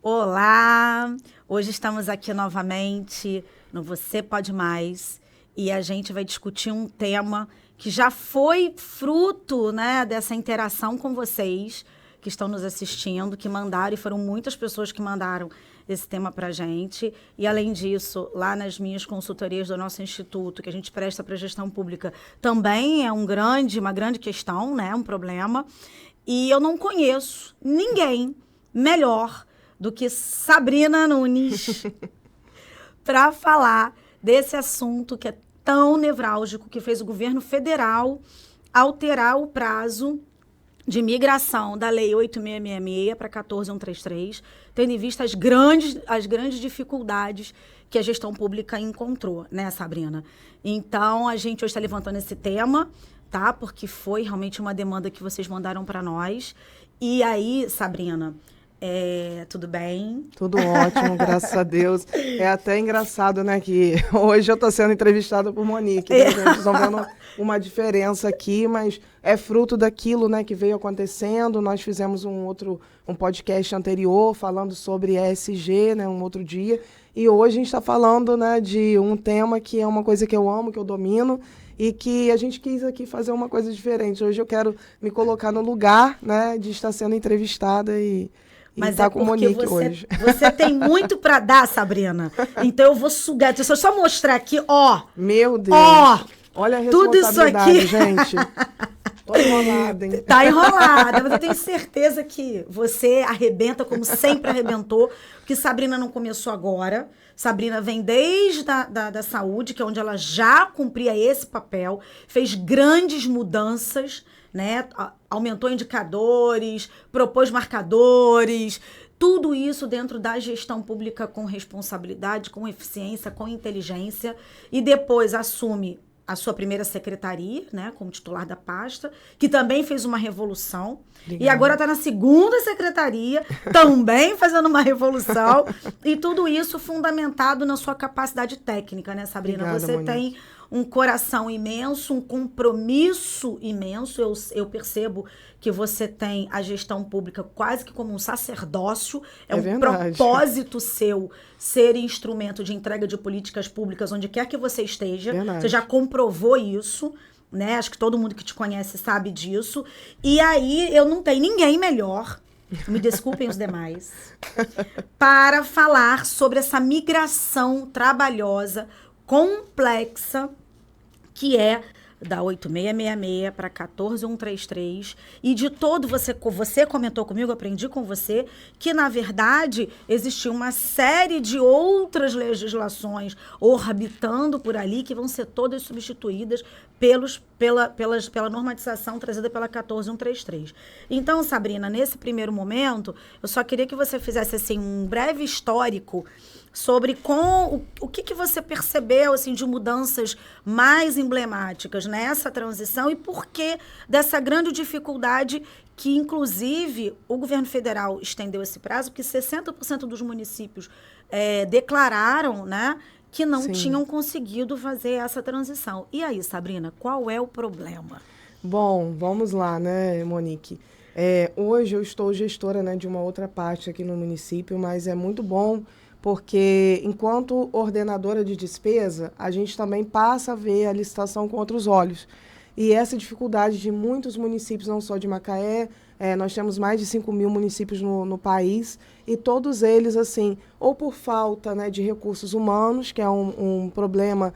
Olá! Hoje estamos aqui novamente no Você Pode Mais e a gente vai discutir um tema que já foi fruto, né, dessa interação com vocês que estão nos assistindo, que mandaram, e foram muitas pessoas que mandaram esse tema para a gente. E, além disso, lá nas minhas consultorias do nosso instituto, que a gente presta para a gestão pública, também é uma grande questão, né, um problema. E eu não conheço ninguém melhor do que Sabrina Nunes para falar desse assunto que é tão nevrálgico, que fez o governo federal alterar o prazo de migração da Lei 8.666 para 14.133, tendo em vista as grandes dificuldades que a gestão pública encontrou, né, Sabrina? Então, a gente hoje está levantando esse tema, tá? Porque foi realmente uma demanda que vocês mandaram para nós. E aí, Sabrina, tudo bem? Tudo ótimo, graças a Deus. É até engraçado, né, que hoje eu estou sendo entrevistada por Monique, né, gente? Estão vendo uma diferença aqui, mas é fruto daquilo, né, que veio acontecendo. Nós fizemos um podcast anterior falando sobre ESG, né, um outro dia, e hoje a gente está falando, né, de um tema que é uma coisa que eu amo, que eu domino, e que a gente quis aqui fazer uma coisa diferente. Hoje eu quero me colocar no lugar, né, de estar sendo entrevistada Mas tá é com porque Monique hoje. Você tem muito para dar, Sabrina. Então eu vou sugar. Deixa eu só mostrar aqui, ó. Meu Deus. Ó. Olha a tudo isso aqui, gente. Tô enrolada, hein? Tá enrolada, mas eu tenho certeza que você arrebenta como sempre arrebentou, porque Sabrina não começou agora. Sabrina vem desde da saúde, que é onde ela já cumpria esse papel, fez grandes mudanças, né? Aumentou indicadores, propôs marcadores, tudo isso dentro da gestão pública com responsabilidade, com eficiência, com inteligência, e depois assume a sua primeira secretaria, né, como titular da pasta, que também fez uma revolução. Legal. E agora está na segunda secretaria, também fazendo uma revolução. E tudo isso fundamentado na sua capacidade técnica, né, Sabrina? Obrigada, você Monique. tem um coração imenso, um compromisso imenso. Eu percebo que você tem a gestão pública quase que como um sacerdócio. É um verdade. propósito seu ser instrumento de entrega de políticas públicas onde quer que você esteja. Verdade. Você já comprovou isso, né? Acho que todo mundo que te conhece sabe disso. E aí eu não tenho ninguém melhor, me desculpem os demais, para falar sobre essa migração trabalhosa, complexa, que é da 8.666 para 14.133, e de todo, você comentou comigo, aprendi com você, que na verdade existia uma série de outras legislações orbitando por ali, que vão ser todas substituídas pela normatização trazida pela 14.133. Então, Sabrina, nesse primeiro momento, eu só queria que você fizesse assim, um breve histórico sobre o que você percebeu assim, de mudanças mais emblemáticas nessa transição e por que dessa grande dificuldade que, inclusive, o governo federal estendeu esse prazo, porque 60% dos municípios declararam, né, que não Sim. tinham conseguido fazer essa transição. E aí, Sabrina, qual é o problema? Bom, vamos lá, né, Monique? Hoje eu estou gestora, né, de uma outra parte aqui no município, mas é muito bom porque, enquanto ordenadora de despesa, a gente também passa a ver a licitação com outros olhos. E essa dificuldade de muitos municípios, não só de Macaé, nós temos mais de 5.000 municípios no país, e todos eles, assim, ou por falta, né, de recursos humanos, que é um problema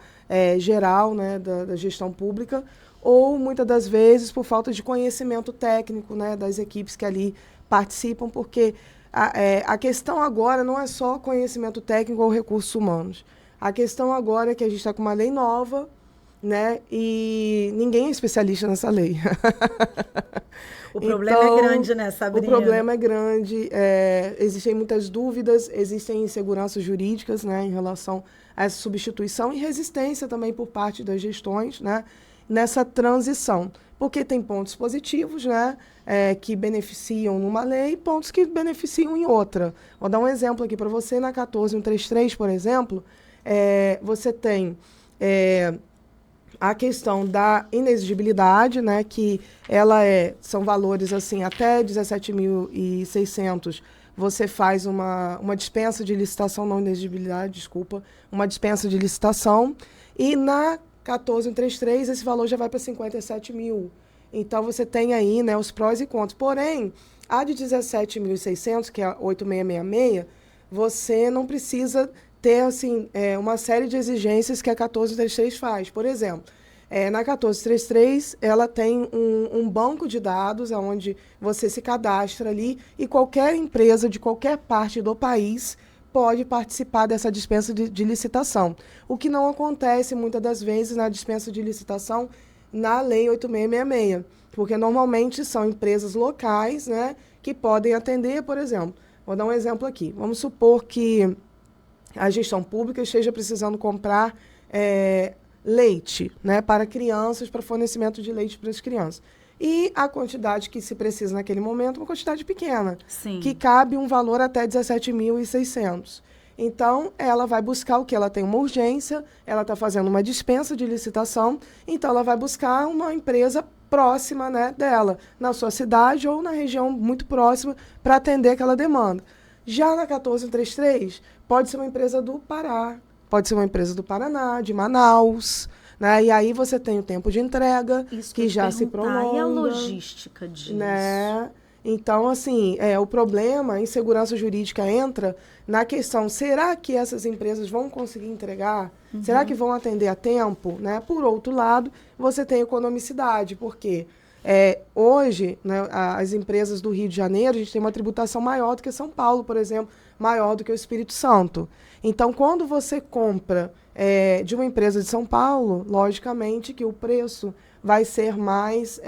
geral, né, da gestão pública, ou, muitas das vezes, por falta de conhecimento técnico, né, das equipes que ali participam, porque a questão agora não é só conhecimento técnico ou recursos humanos. A questão agora é que a gente está com uma lei nova, né? E ninguém é especialista nessa lei. O problema é grande, né, Sabrina? O problema é grande. Existem muitas dúvidas, existem inseguranças jurídicas, né, em relação a essa substituição e resistência também por parte das gestões, né, nessa transição. Porque tem pontos positivos, né, que beneficiam numa lei e pontos que beneficiam em outra. Vou dar um exemplo aqui para você. Na 14.133, por exemplo, você tem a questão da inexigibilidade, né, que ela são valores assim, até 17.600 você faz uma dispensa de licitação, não inexigibilidade, desculpa, uma dispensa de licitação, e na 14133 esse valor já vai para 57 mil. Então, você tem aí, né, os prós e contras. Porém, a de 17.600, que é a 8666, você não precisa ter assim, uma série de exigências que a 1433 faz. Por exemplo, na 1433, ela tem um banco de dados onde você se cadastra ali e qualquer empresa de qualquer parte do país pode participar dessa dispensa de licitação. O que não acontece muitas das vezes na dispensa de licitação na Lei 8666, porque normalmente são empresas locais, né, que podem atender, por exemplo. Vou dar um exemplo aqui. Vamos supor que a gestão pública esteja precisando comprar leite, né, para crianças, para fornecimento de leite para as crianças. E a quantidade que se precisa naquele momento é uma quantidade pequena, Sim. que cabe um valor até 17.600. Então, ela vai buscar o que? Ela tem uma urgência, ela está fazendo uma dispensa de licitação, então ela vai buscar uma empresa próxima, né, dela, na sua cidade ou na região muito próxima, para atender aquela demanda. Já na 1433, pode ser uma empresa do Pará, pode ser uma empresa do Paraná, de Manaus, né? E aí você tem o tempo de entrega, Isso que já se prolonga. E a logística disso? Né? Então, assim, o problema, a insegurança jurídica entra na questão, será que essas empresas vão conseguir entregar? Uhum. Será que vão atender a tempo? Né? Por outro lado, você tem economicidade, porque hoje, né, as empresas do Rio de Janeiro, a gente tem uma tributação maior do que São Paulo, por exemplo, maior do que o Espírito Santo. Então, quando você compra de uma empresa de São Paulo, logicamente que o preço vai ser mais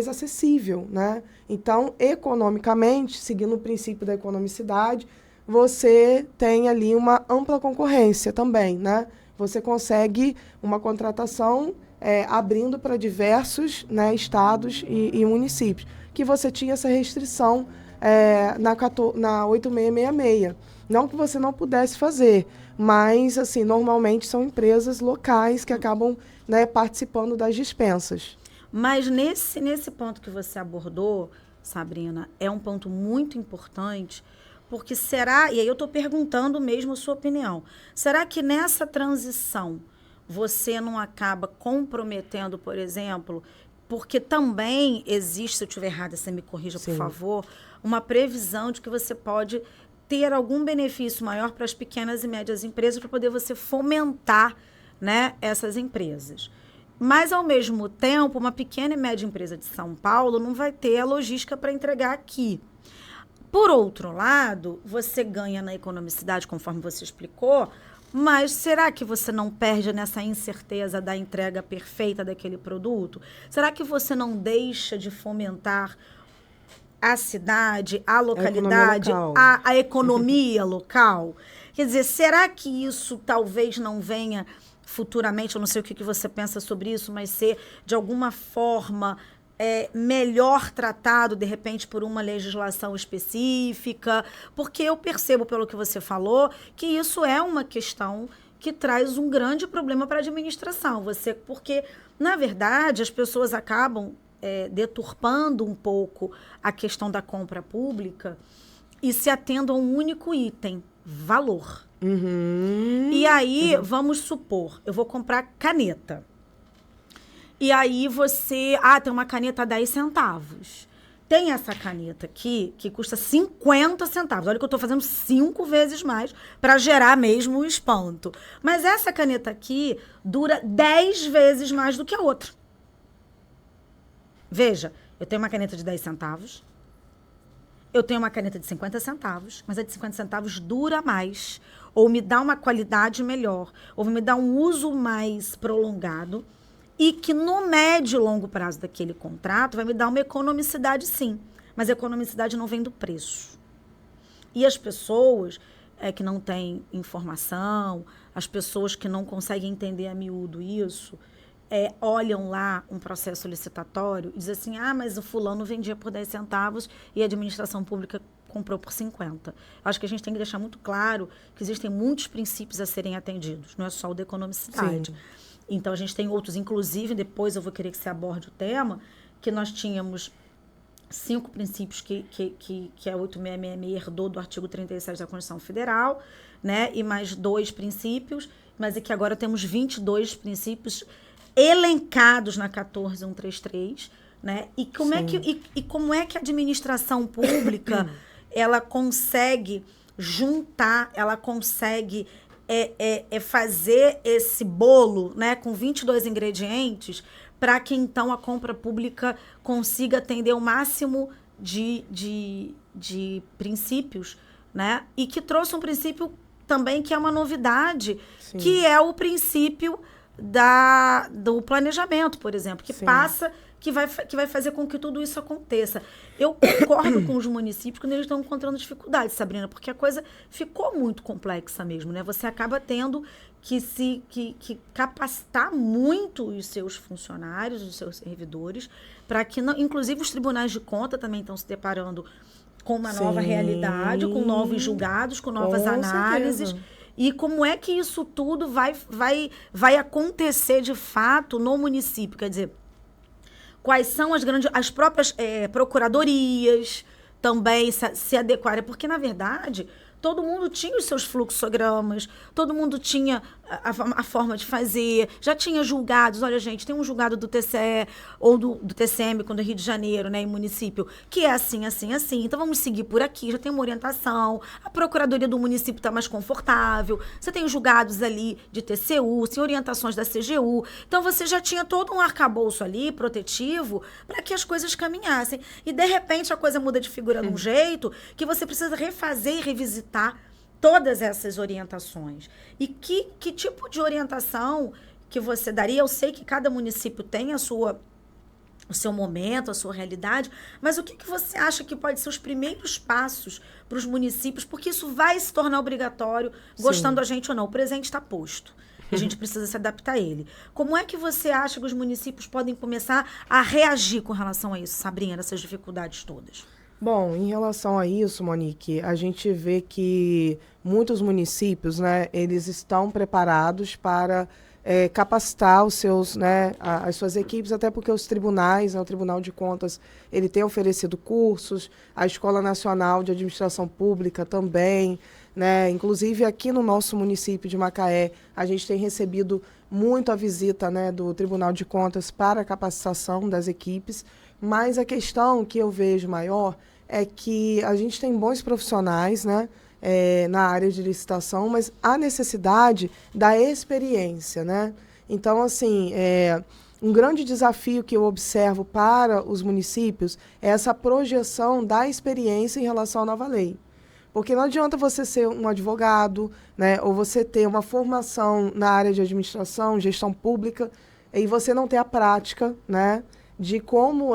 acessível, né? Então, economicamente, seguindo o princípio da economicidade, você tem ali uma ampla concorrência também, né? Você consegue uma contratação abrindo para diversos, né, estados e municípios, que você tinha essa restrição na 8666. Não que você não pudesse fazer, mas, assim, normalmente são empresas locais que acabam, né, participando das dispensas. Mas nesse ponto que você abordou, Sabrina, é um ponto muito importante, porque será, e aí eu estou perguntando mesmo a sua opinião, será que nessa transição você não acaba comprometendo, por exemplo, porque também existe, se eu estiver errada, você me corrija, por favor, uma previsão de que você pode ter algum benefício maior para as pequenas e médias empresas para poder você fomentar, né, essas empresas. Mas, ao mesmo tempo, uma pequena e média empresa de São Paulo não vai ter a logística para entregar aqui. Por outro lado, você ganha na economicidade, conforme você explicou, mas será que você não perde nessa incerteza da entrega perfeita daquele produto? Será que você não deixa de fomentar a cidade, a localidade, a economia local? Quer dizer, será que isso talvez não venha futuramente, eu não sei o que você pensa sobre isso, mas ser, de alguma forma, melhor tratado, de repente, por uma legislação específica? Porque eu percebo, pelo que você falou, que isso é uma questão que traz um grande problema para a administração. Porque, na verdade, as pessoas acabam deturpando um pouco a questão da compra pública e se atendo a um único item, valor. Uhum. E aí, vamos supor, eu vou comprar caneta. E aí você... tem uma caneta a 10 centavos. Tem essa caneta aqui que custa 50 centavos. Olha que eu estou fazendo 5 vezes mais para gerar mesmo o espanto. Mas essa caneta aqui dura 10 vezes mais do que a outra. Veja, eu tenho uma caneta de 10 centavos. Eu tenho uma caneta de 50 centavos, mas a de 50 centavos dura mais, ou me dá uma qualidade melhor, ou me dá um uso mais prolongado, e que no médio e longo prazo daquele contrato vai me dar uma economicidade, sim. Mas a economicidade não vem do preço. E as pessoas que não têm informação, as pessoas que não conseguem entender a miúdo isso, olham lá um processo licitatório e dizem assim, mas o fulano vendia por 10 centavos e a administração pública comprou por 50. Acho que a gente tem que deixar muito claro que existem muitos princípios a serem atendidos, não é só o da economicidade. Sim. Então, a gente tem outros, inclusive, depois eu vou querer que você aborde o tema, que nós tínhamos 5 princípios que a 8666 herdou do artigo 37 da Constituição Federal, né? E mais 2 princípios, mas é que agora temos 22 princípios elencados na 14133, né? E como é que a administração pública ela consegue juntar, ela consegue fazer esse bolo, né, com 22 ingredientes, para que então a compra pública consiga atender o máximo de princípios, né? E que trouxe um princípio também que é uma novidade, Sim. que é o princípio do planejamento, por exemplo, que Sim. passa... Que vai fazer com que tudo isso aconteça. Eu concordo com os municípios quando eles estão encontrando dificuldades, Sabrina, porque a coisa ficou muito complexa mesmo, né? Você acaba tendo que capacitar muito os seus funcionários, os seus servidores, para que, inclusive, os tribunais de conta também estão se deparando com uma Sim. nova realidade, com novos julgados, com novas análises. Certeza. E como é que isso tudo vai acontecer, de fato, no município? Quer dizer... Quais são as próprias procuradorias também se adequarem? Porque, na verdade, todo mundo tinha os seus fluxogramas, todo mundo tinha a forma de fazer, já tinha julgados. Olha, gente, tem um julgado do TCE ou do TCM, quando é Rio de Janeiro, né, em município, que é assim, assim, assim. Então, vamos seguir por aqui, já tem uma orientação. A procuradoria do município está mais confortável. Você tem os julgados ali de TCU, tem orientações da CGU. Então, você já tinha todo um arcabouço ali, protetivo, para que as coisas caminhassem. E, de repente, a coisa muda de figura de um jeito que você precisa refazer e revisitar todas essas orientações. E que tipo de orientação que você daria? Eu sei que cada município tem o seu momento, a sua realidade, mas o que você acha que pode ser os primeiros passos para os municípios? Porque isso vai se tornar obrigatório, gostando a gente ou não. O presente está posto. E a gente precisa se adaptar a ele. Como é que você acha que os municípios podem começar a reagir com relação a isso, Sabrina, essas dificuldades todas? Bom, em relação a isso, Monique, a gente vê que muitos municípios, né, eles estão preparados para capacitar os seus, né, as suas equipes, até porque os tribunais, né, o Tribunal de Contas, ele tem oferecido cursos, a Escola Nacional de Administração Pública também, né, inclusive aqui no nosso município de Macaé, a gente tem recebido muito a visita, né, do Tribunal de Contas para a capacitação das equipes. Mas a questão que eu vejo maior é que a gente tem bons profissionais, né, na área de licitação, mas há necessidade da experiência, né? Então, assim, um grande desafio que eu observo para os municípios é essa projeção da experiência em relação à nova lei. Porque não adianta você ser um advogado, né, ou você ter uma formação na área de administração, gestão pública, e você não ter a prática, né, de como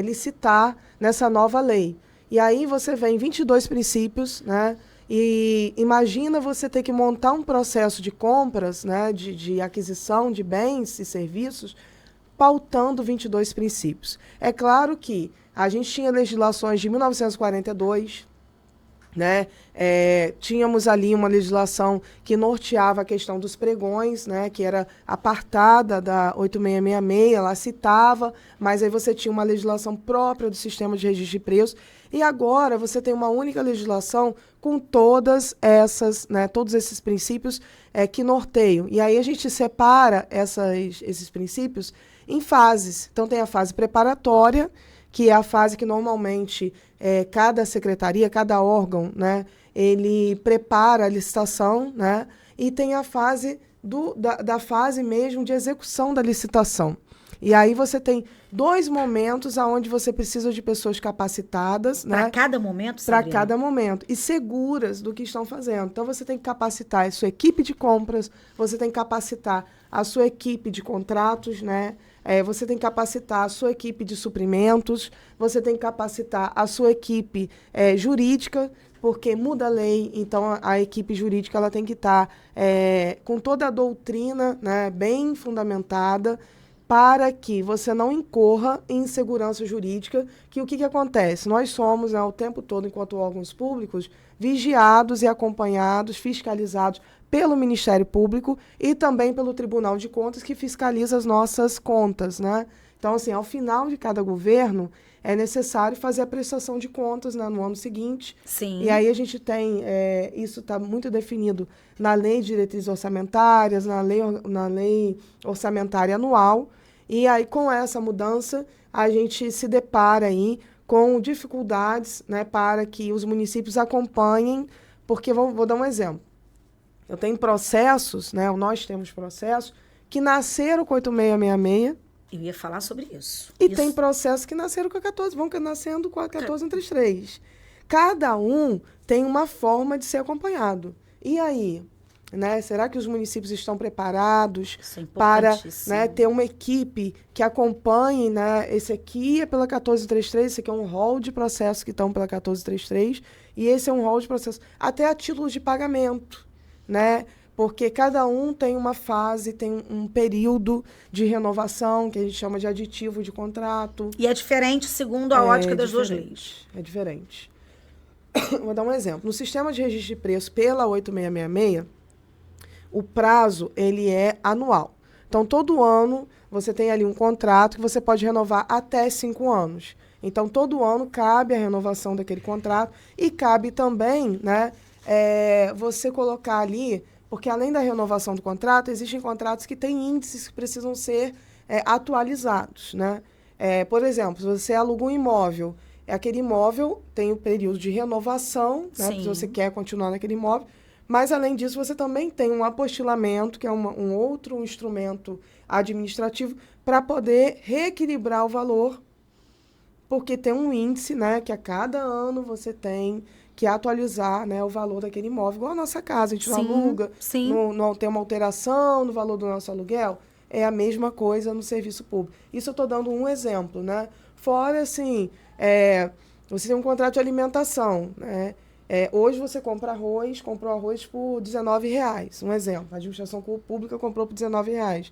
licitar nessa nova lei. E aí você vem 22 princípios, né? E imagina você ter que montar um processo de compras, né, de aquisição de bens e serviços, pautando 22 princípios. É claro que a gente tinha legislações de 1942, né? Tínhamos ali uma legislação que norteava a questão dos pregões, né? Que era apartada da 8666, ela citava, mas aí você tinha uma legislação própria do sistema de registro de preços, e agora você tem uma única legislação com todas essas, né, todos esses princípios que norteiam. E aí a gente separa esses princípios em fases. Então tem a fase preparatória, que é a fase que normalmente cada secretaria, cada órgão, né, ele prepara a licitação, né, e tem a fase da fase mesmo de execução da licitação. E aí você tem 2 momentos onde você precisa de pessoas capacitadas. Para, né, cada momento, Sabrina? Para cada momento. E seguras do que estão fazendo. Então, você tem que capacitar a sua equipe de compras, você tem que capacitar a sua equipe de contratos, né? Você tem que capacitar a sua equipe de suprimentos, você tem que capacitar a sua equipe jurídica, porque muda a lei, então a equipe jurídica ela tem que estar com toda a doutrina, né, bem fundamentada, para que você não incorra em insegurança jurídica, que o que acontece? Nós somos, né, o tempo todo, enquanto órgãos públicos, vigiados e acompanhados, fiscalizados pelo Ministério Público e também pelo Tribunal de Contas, que fiscaliza as nossas contas, né? Então, assim, ao final de cada governo, é necessário fazer a prestação de contas, né, no ano seguinte. Sim. E aí a gente tem, isso está muito definido na Lei de Diretrizes Orçamentárias, na lei orçamentária anual. E aí, com essa mudança, a gente se depara aí com dificuldades, né, para que os municípios acompanhem, porque vou dar um exemplo. Eu tenho processos, né, nós temos processos que nasceram com 8666. Eu ia falar sobre isso. E tem processos que nasceram com a 14, vão nascendo com a 14133. Cada um tem uma forma de ser acompanhado. E aí, né, será que os municípios estão preparados para, né, ter uma equipe que acompanhe, né, esse aqui é pela 1433, esse aqui é um rol de processos que estão pela 1433, e esse é um rol de processos, até a títulos de pagamento, né? Porque cada um tem uma fase, tem um período de renovação, que a gente chama de aditivo de contrato. E é diferente segundo a ótica das duas leis. É diferente. Vou dar um exemplo. No sistema de registro de preço pela 8666, o prazo ele é anual. Então, todo ano, você tem ali um contrato que você pode renovar até 5 anos. Então, todo ano cabe a renovação daquele contrato e cabe também, né, você colocar ali... Porque, além da renovação do contrato, existem contratos que têm índices que precisam ser atualizados, né? Por exemplo, se você aluga um imóvel, aquele imóvel tem o período de renovação, né? Se você quer continuar naquele imóvel, mas, além disso, você também tem um apostilamento, que é um outro instrumento administrativo, para poder reequilibrar o valor, porque tem um índice, né, que a cada ano você tem que atualizar, né, o valor daquele imóvel. Igual a nossa casa, a gente não aluga, não tem uma alteração no valor do nosso aluguel. É a mesma coisa no serviço público. Isso eu estou dando um exemplo, né? Fora, assim, você tem um contrato de alimentação, né? Hoje você comprou arroz por R$19, um exemplo. A administração pública comprou por R$19.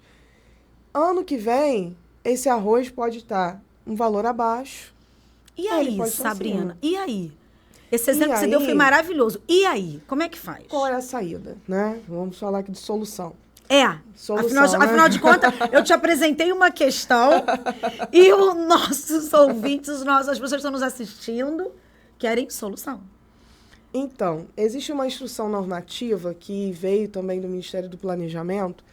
Ano que vem, esse arroz pode estar um valor abaixo. E aí, Sabrina? E aí? Esse exemplo que você deu foi maravilhoso. E aí? Como é que faz? Qual é a saída, né? Vamos falar aqui de solução. Solução, afinal de contas, eu te apresentei uma questão e os nossos ouvintes, as pessoas que estão nos assistindo, querem solução. Então, existe uma instrução normativa que veio também do Ministério do Planejamento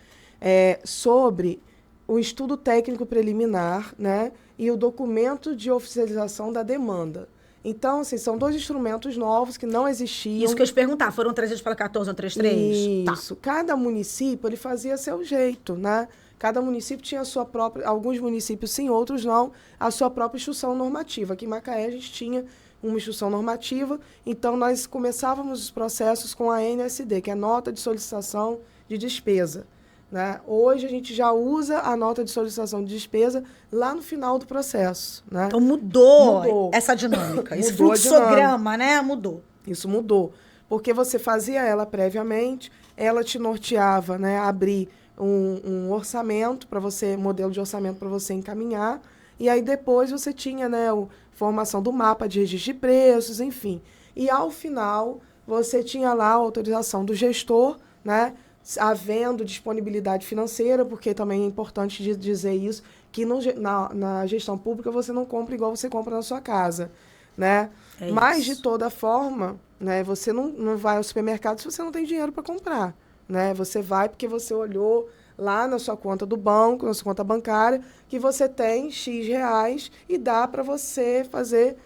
sobre o estudo técnico preliminar, né, e o documento de oficialização da demanda. Então, assim, são 2 instrumentos novos que não existiam. Isso que eu ia te perguntar, foram trazidos pela 14133? Isso. Tá. Cada município, ele fazia seu jeito, né? Cada município tinha a sua própria, alguns municípios sim, outros não, a sua própria instrução normativa. Aqui em Macaé a gente tinha uma instrução normativa, então nós começávamos os processos com a NSD, que é a Nota de Solicitação de Despesa. Né? Hoje a gente já usa a nota de solicitação de despesa lá no final do processo. Né? Então mudou essa dinâmica. Esse fluxograma, né? Mudou. Isso mudou. Porque você fazia ela previamente, ela te norteava, né, a abrir um orçamento para você, modelo de orçamento para você encaminhar, e aí depois você tinha, né, formação do mapa de registro de preços, enfim. E ao final você tinha lá a autorização do gestor, né, havendo disponibilidade financeira, porque também é importante dizer isso, que na gestão pública você não compra igual você compra na sua casa, né? Mas, de toda forma, né, você não vai ao supermercado se você não tem dinheiro para comprar, né? Você vai porque você olhou lá na sua conta do banco, na sua conta bancária, que você tem X reais e dá para você fazer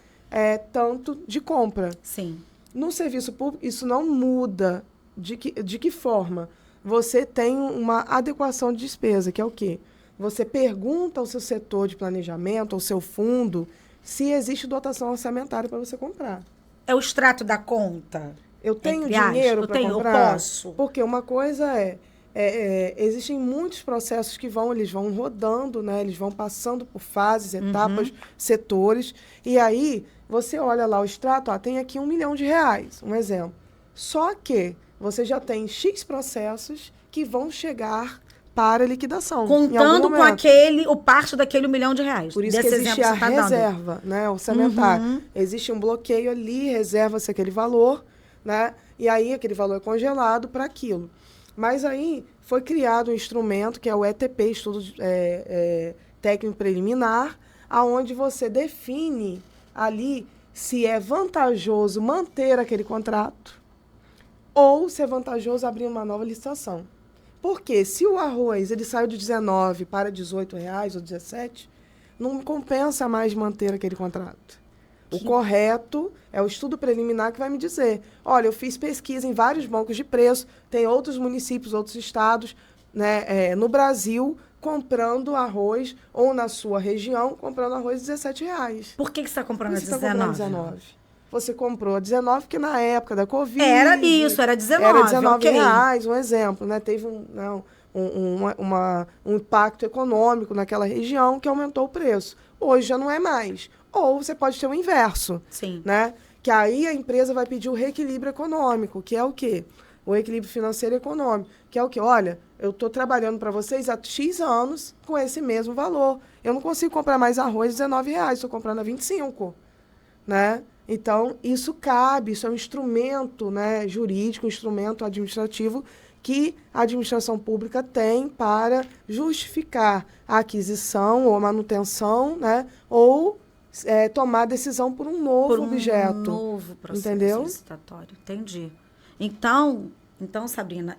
tanto de compra. Sim. No serviço público, isso não muda. De que forma? Você tem uma adequação de despesa, que é o quê? Você pergunta ao seu setor de planejamento, ao seu fundo, se existe dotação orçamentária para você comprar. É o extrato da conta? Eu tenho dinheiro para comprar? Eu posso? Porque uma coisa existem muitos processos que eles vão rodando, né? Eles vão passando por fases, etapas, setores, e aí você olha lá o extrato, tem aqui R$1 milhão, um exemplo. Só que você já tem X processos que vão chegar para liquidação. Contando com o parte daquele R$1 milhão. Por isso que existe a reserva, né, orçamentária. Existe um bloqueio ali, reserva-se aquele valor, né, e aí aquele valor é congelado para aquilo. Mas aí foi criado um instrumento que é o ETP, Estudo técnico preliminar, aonde você define ali se é vantajoso manter aquele contrato ou se é vantajoso abrir uma nova licitação. Porque se o arroz ele saiu de 19 para R$18 ou 17, não compensa mais manter aquele contrato. O correto é o estudo preliminar que vai me dizer, olha, eu fiz pesquisa em vários bancos de preço, tem outros municípios, outros estados, né, no Brasil, comprando arroz, ou na sua região, comprando arroz R$17. Por que você está comprando a Por que você está comprando 19? Você comprou a 19 porque na época da Covid... Era isso, era 19. Era 19 okay. reais, um exemplo, né? Teve um impacto econômico naquela região que aumentou o preço. Hoje já não é mais. Ou você pode ter o inverso. Sim. Né? Que aí a empresa vai pedir o reequilíbrio econômico, que é o quê? O equilíbrio financeiro e econômico, que é o quê? Olha, eu estou trabalhando para vocês há X anos com esse mesmo valor. Eu não consigo comprar mais arroz R$19, estou comprando a 25, né? Então, isso cabe, isso é um instrumento, né, jurídico, um instrumento administrativo que a administração pública tem para justificar a aquisição ou a manutenção, né, ou tomar decisão por um novo objeto. Por um novo processo entendeu? licitatório. Entendi. Então, Sabrina,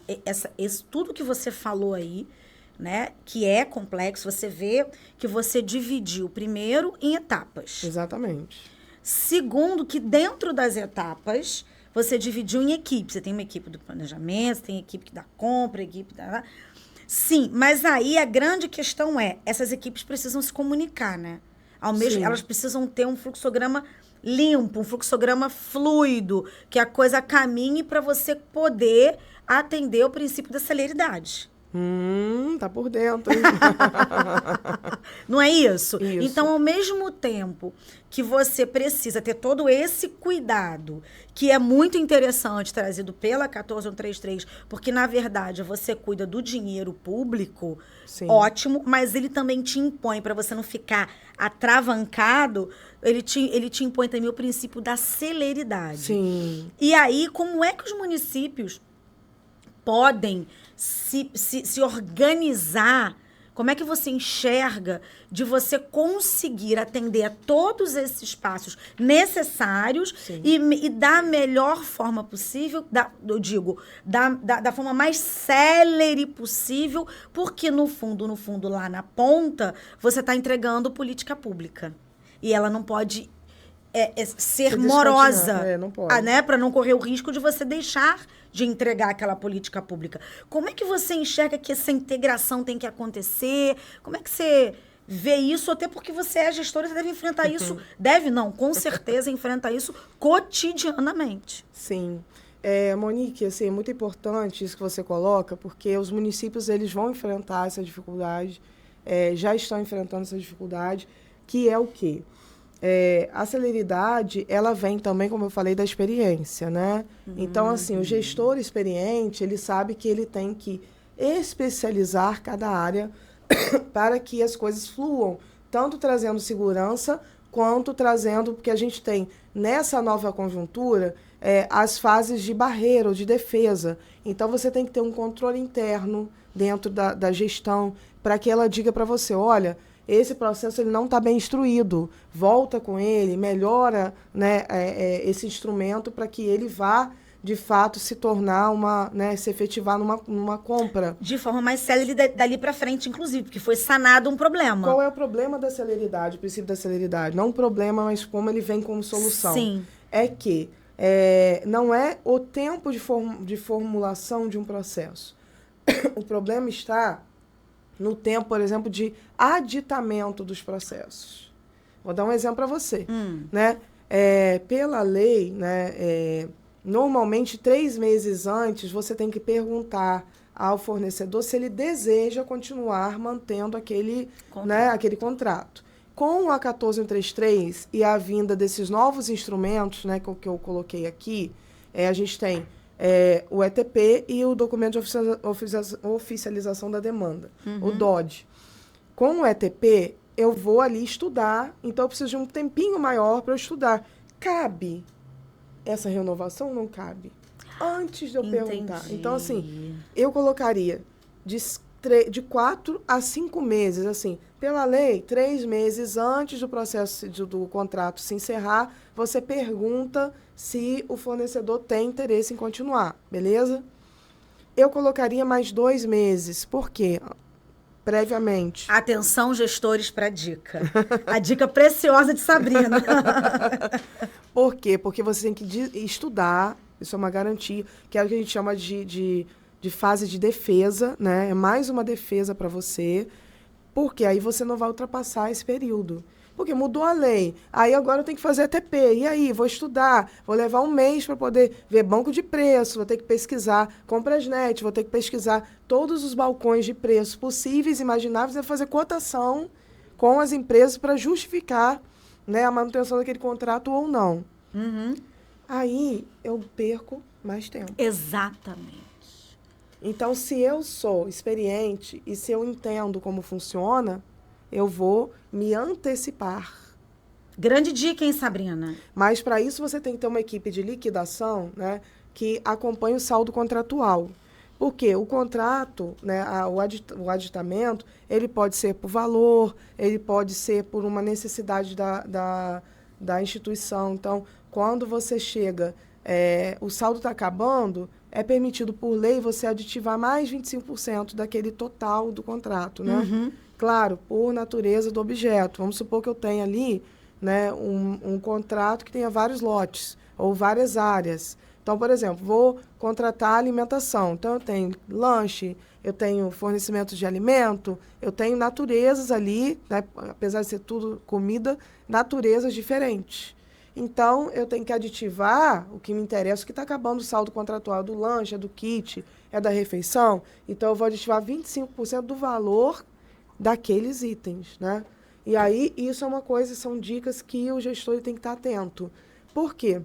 tudo que você falou aí, né, que é complexo, você vê que você dividiu primeiro em etapas. Exatamente. Segundo, que dentro das etapas, você dividiu em equipes. Você tem uma equipe do planejamento, você tem equipe da compra, equipe da... Sim, mas aí a grande questão é, essas equipes precisam se comunicar, né? Elas precisam ter um fluxograma limpo, um fluxograma fluido, que a coisa caminhe para você poder atender o princípio da celeridade. Tá por dentro, hein? Não é isso? Isso? Então, ao mesmo tempo que você precisa ter todo esse cuidado, que é muito interessante, trazido pela 14133, porque, na verdade, você cuida do dinheiro público, Sim. Ótimo, mas ele também te impõe, para você não ficar atravancado, ele te impõe também o princípio da celeridade. Sim. E aí, como é que os municípios podem se organizar? Como é que você enxerga de você conseguir atender a todos esses passos necessários e da melhor forma possível, da forma mais célere possível, porque no fundo, lá na ponta, você está entregando política pública. E ela não pode ser morosa, não pode. Né, para não correr o risco de você deixar de entregar aquela política pública. Como é que você enxerga que essa integração tem que acontecer? Como é que você vê isso? Até porque você é gestora, você deve enfrentar isso. Deve não, com certeza enfrenta isso cotidianamente. Sim. Monique, assim, é muito importante isso que você coloca, porque os municípios eles vão enfrentar essa dificuldade, já estão enfrentando essa dificuldade, que é o quê? A celeridade, ela vem também, como eu falei, da experiência, né? Então, assim, o gestor experiente, ele sabe que ele tem que especializar cada área para que as coisas fluam, tanto trazendo segurança, quanto trazendo, porque a gente tem, nessa nova conjuntura, as fases de barreira ou de defesa. Então, você tem que ter um controle interno dentro da gestão, para que ela diga para você, olha, esse processo ele não está bem instruído, volta com ele, melhora, né, esse instrumento para que ele vá, de fato, se tornar se efetivar numa compra. De forma mais célere dali para frente, inclusive, porque foi sanado um problema. Qual é o problema da celeridade, o princípio da celeridade? Não um problema, mas como ele vem como solução. Sim. É que não é o tempo de formulação de um processo. O problema está no tempo, por exemplo, de aditamento dos processos. Vou dar um exemplo para você. Né? Pela lei, né, normalmente 3 meses antes, você tem que perguntar ao fornecedor se ele deseja continuar mantendo aquele contrato. Com a 14133 e a vinda desses novos instrumentos, né, que eu coloquei aqui, a gente tem o ETP e o documento de oficialização da demanda, o DOD. Com o ETP, eu vou ali estudar, então eu preciso de um tempinho maior para eu estudar. Cabe essa renovação ou não cabe? Antes de eu perguntar. Então, assim, eu colocaria de de 4 a 5 meses, assim. Pela lei, 3 meses antes do processo do contrato se encerrar, você pergunta se o fornecedor tem interesse em continuar, beleza? Eu colocaria mais 2 meses. Por quê? Previamente. Atenção, gestores, para a dica. A dica preciosa de Sabrina. Por quê? Porque você tem que estudar, isso é uma garantia, que é o que a gente chama de fase de defesa, né? É mais uma defesa para você, porque aí você não vai ultrapassar esse período. Porque mudou a lei, aí agora eu tenho que fazer ATP, e aí? Vou estudar, vou levar um mês para poder ver banco de preço, vou ter que pesquisar Comprasnet, vou ter que pesquisar todos os balcões de preço possíveis, imagináveis, e fazer cotação com as empresas para justificar, né, a manutenção daquele contrato ou não. Uhum. Aí eu perco mais tempo. Exatamente. Então, se eu sou experiente e se eu entendo como funciona, eu vou me antecipar. Grande dica, hein, Sabrina? Mas, para isso, você tem que ter uma equipe de liquidação, né, que acompanhe o saldo contratual. Porque o contrato, né, o aditamento, ele pode ser por valor, ele pode ser por uma necessidade da instituição. Então, quando você chega, o saldo está acabando, é permitido por lei você aditivar mais 25% daquele total do contrato, né? Uhum. Claro, por natureza do objeto. Vamos supor que eu tenha ali, né, um contrato que tenha vários lotes ou várias áreas. Então, por exemplo, vou contratar alimentação. Então, eu tenho lanche, eu tenho fornecimento de alimento, eu tenho naturezas ali, né, apesar de ser tudo comida, naturezas diferentes. Então, eu tenho que aditivar o que me interessa, o que está acabando o saldo contratual do lanche, é do kit, é da refeição. Então, eu vou aditivar 25% do valor daqueles itens, né? E aí, isso é uma coisa, são dicas que o gestor tem que estar atento. Por quê?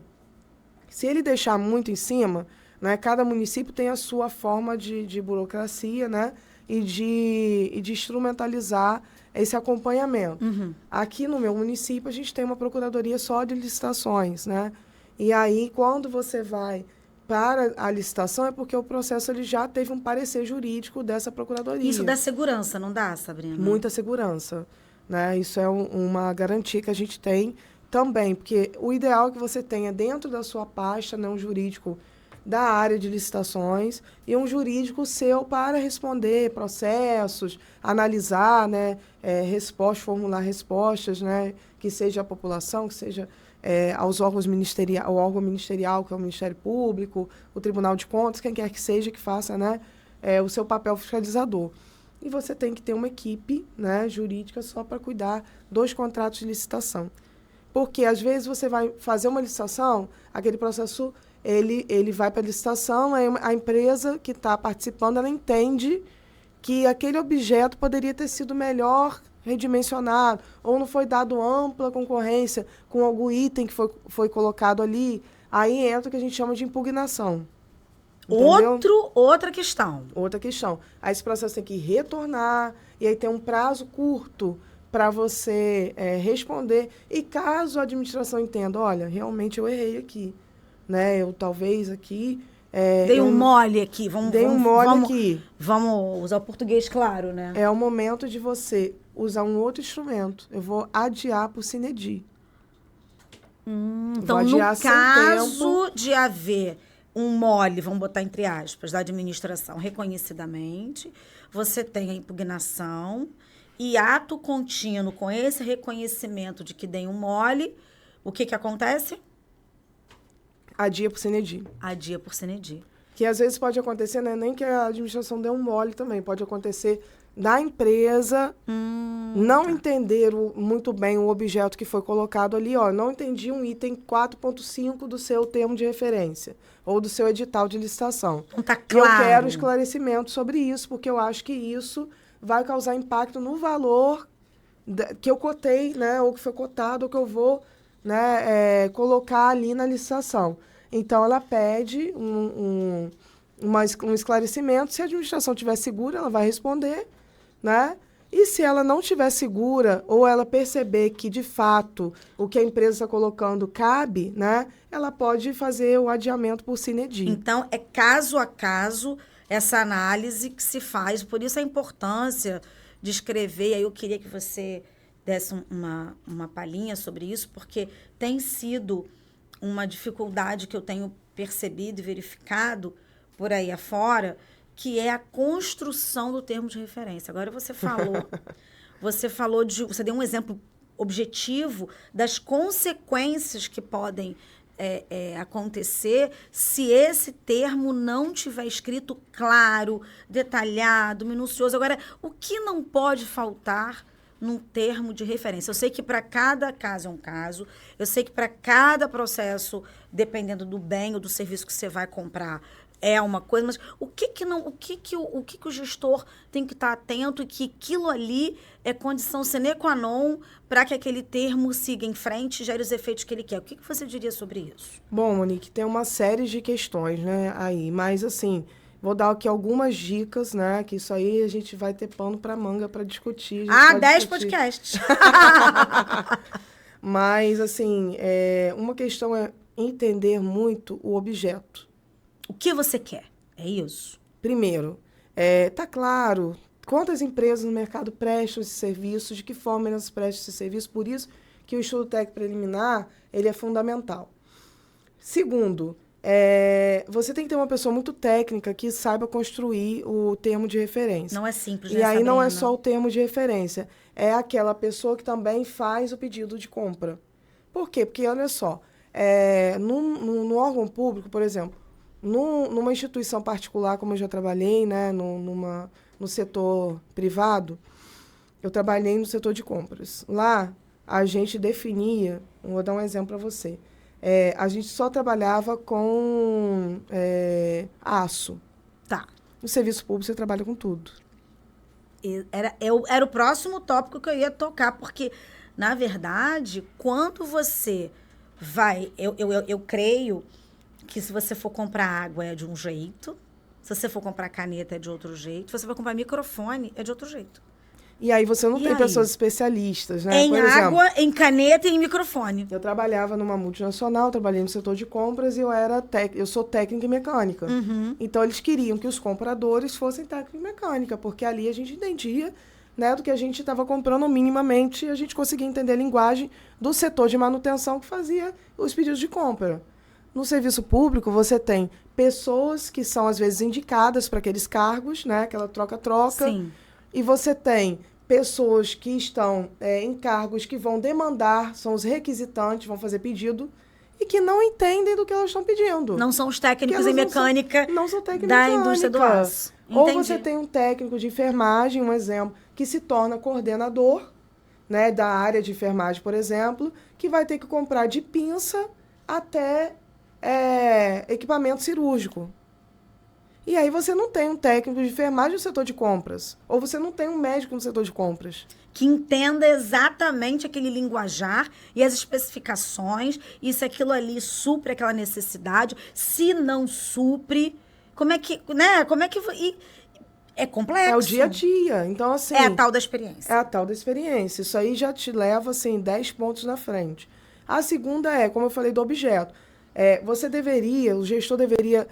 Se ele deixar muito em cima, né, cada município tem a sua forma de burocracia, né, e de instrumentalizar esse acompanhamento. Uhum. Aqui no meu município, a gente tem uma procuradoria só de licitações, né? E aí, quando você vai para a licitação, é porque o processo ele já teve um parecer jurídico dessa procuradoria. Isso dá segurança, não dá, Sabrina? Muita segurança, né? Isso é uma garantia que a gente tem também, porque o ideal é que você tenha dentro da sua pasta, né, um jurídico da área de licitações e um jurídico seu para responder processos, analisar, né, respostas, formular respostas, né, que seja a população, que seja aos órgãos o órgão ministerial, que é o Ministério Público, o Tribunal de Contas, quem quer que seja que faça, né, o seu papel fiscalizador. E você tem que ter uma equipe, né, jurídica só para cuidar dos contratos de licitação. Porque, às vezes, você vai fazer uma licitação, aquele processo, ele vai para a licitação, aí a empresa que está participando, ela entende que aquele objeto poderia ter sido melhor redimensionado, ou não foi dado ampla concorrência com algum item que foi colocado ali. Aí entra o que a gente chama de impugnação. Outra questão. Outra questão. Aí esse processo tem que retornar, e aí tem um prazo curto para você responder. E caso a administração entenda, olha, realmente eu errei aqui, né? Eu talvez aqui... Dei um mole aqui. Aqui. Vamos usar o português claro, né? É o momento de você usar um outro instrumento. Eu vou adiar por sine die. Então, no caso de haver um mole, vamos botar entre aspas, da administração reconhecidamente, você tem a impugnação e ato contínuo com esse reconhecimento de que dei um mole, o que acontece? Adia por sine die. Adia por sine die. Que às vezes pode acontecer, né? Nem que a administração dê um mole também. Pode acontecer da empresa não entender muito bem o objeto que foi colocado ali. Ó, não entendi um item 4.5 do seu termo de referência ou do seu edital de licitação. Não tá claro. E eu quero esclarecimento sobre isso, porque eu acho que isso vai causar impacto no valor que eu cotei, né? Ou que foi cotado, ou que eu vou, né, colocar ali na licitação. Então, ela pede um esclarecimento. Se a administração estiver segura, ela vai responder, né? E se ela não estiver segura, ou ela perceber que, de fato, o que a empresa está colocando cabe, né? Ela pode fazer o adiamento por sine die. Então, é caso a caso, essa análise que se faz. Por isso a importância de escrever. E aí eu queria que você desse uma palhinha sobre isso, porque tem sido uma dificuldade que eu tenho percebido e verificado por aí afora, que é a construção do termo de referência. Agora você deu um exemplo objetivo das consequências que podem acontecer se esse termo não tiver escrito claro, detalhado, minucioso. Agora, o que não pode faltar num termo de referência? Eu sei que para cada caso é um caso, eu sei que para cada processo, dependendo do bem ou do serviço que você vai comprar, é uma coisa, mas o que o gestor tem que estar atento e que aquilo ali é condição sine qua non para que aquele termo siga em frente e gere os efeitos que ele quer? O que você diria sobre isso? Bom, Monique, tem uma série de questões, né, aí, mas assim, vou dar aqui algumas dicas, né, que isso aí a gente vai ter pano para manga para discutir. 10 podcasts. Mas, assim, uma questão é entender muito o objeto. O que você quer? É isso. Primeiro, tá claro quantas empresas no mercado prestam esse serviço, de que forma elas prestam esse serviço, por isso que o estudo técnico preliminar ele é fundamental. Segundo, você tem que ter uma pessoa muito técnica que saiba construir o termo de referência. Não é simples, né, E aí Sabrina? Não é né? só o termo de referência, é aquela pessoa que também faz o pedido de compra. Por quê? Porque, olha só, no órgão público, por exemplo, numa instituição particular, como eu já trabalhei, né, no setor privado, eu trabalhei no setor de compras. Lá, a gente definia, vou dar um exemplo para você, a gente só trabalhava com aço. Tá. No serviço público, você trabalha com tudo. Era o próximo tópico que eu ia tocar, porque, na verdade, quando você vai... Eu creio que se você for comprar água é de um jeito, se você for comprar caneta é de outro jeito, se você for comprar microfone é de outro jeito. E aí você não tem pessoas especialistas, né? Em água, em caneta e em microfone. Eu trabalhava numa multinacional, trabalhei no setor de compras e eu sou técnica e mecânica. Uhum. Então, eles queriam que os compradores fossem técnica e mecânica, porque ali a gente entendia, né, do que a gente estava comprando minimamente, e a gente conseguia entender a linguagem do setor de manutenção que fazia os pedidos de compra. No serviço público, você tem pessoas que são, às vezes, indicadas para aqueles cargos, né, aquela troca-troca. Sim. E você tem pessoas que estão em cargos que vão demandar, são os requisitantes, vão fazer pedido, e que não entendem do que elas estão pedindo. Não são os técnicos em mecânica da indústria do aço. Ou você tem um técnico de enfermagem, um exemplo, que se torna coordenador, né, da área de enfermagem, por exemplo, que vai ter que comprar de pinça até equipamento cirúrgico. E aí você não tem um técnico de enfermagem no setor de compras. Ou você não tem um médico no setor de compras. Que entenda exatamente aquele linguajar e as especificações, e se aquilo ali supre aquela necessidade. Se não supre, como é que... né? É complexo. É o dia a dia. Então, assim... É a tal da experiência. É a tal da experiência. Isso aí já te leva, assim, 10 pontos na frente. A segunda como eu falei, do objeto. O gestor deveria...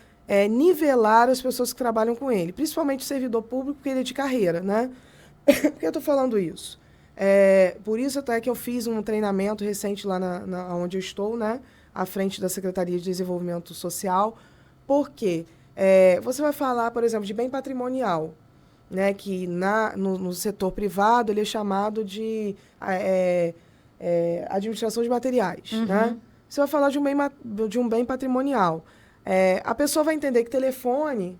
nivelar as pessoas que trabalham com ele, principalmente o servidor público, porque ele é de carreira, né? Por que eu estou falando isso? Por isso até que eu fiz um treinamento recente lá onde eu estou, né? À frente da Secretaria de Desenvolvimento Social. Por quê? Você vai falar, por exemplo, de bem patrimonial, né? Que no setor privado ele é chamado de administração de materiais, né? Você vai falar de um bem patrimonial. A pessoa vai entender que telefone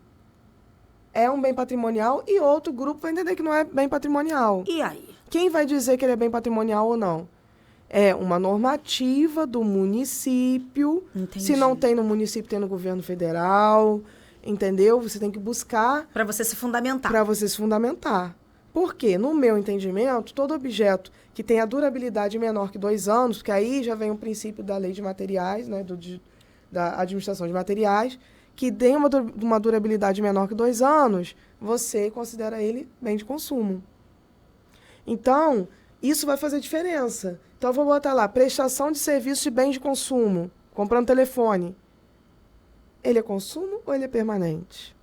é um bem patrimonial e outro grupo vai entender que não é bem patrimonial. E aí? Quem vai dizer que ele é bem patrimonial ou não? É uma normativa do município. Entendi. Se não tem no município, tem no governo federal. Entendeu? Você tem que buscar... Para você se fundamentar. Para você se fundamentar. Por quê? No meu entendimento, todo objeto que tenha durabilidade menor que 2 anos, porque aí já vem o princípio da lei de materiais, né, da administração de materiais, que tem uma durabilidade menor que 2 anos, você considera ele bem de consumo. Então, isso vai fazer diferença. Então, eu vou botar lá, prestação de serviço de bem de consumo, comprando telefone. Ele é consumo ou ele é permanente?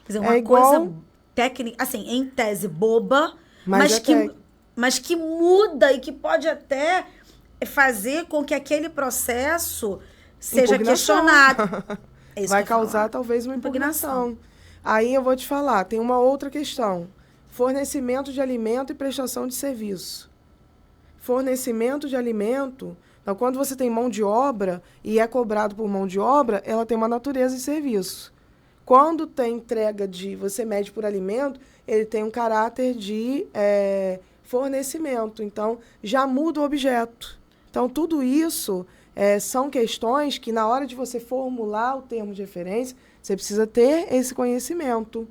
Quer dizer, uma coisa técnica, assim, em tese boba, mas que muda e que pode até fazer com que aquele processo seja questionado. Vai causar talvez uma impugnação. Aí eu vou te falar, tem uma outra questão. Fornecimento de alimento e prestação de serviço. Fornecimento de alimento, então, quando você tem mão de obra e é cobrado por mão de obra, ela tem uma natureza de serviço. Quando tem entrega você mede por alimento, ele tem um caráter de fornecimento. Então, já muda o objeto. Então, tudo isso são questões que, na hora de você formular o termo de referência, você precisa ter esse conhecimento.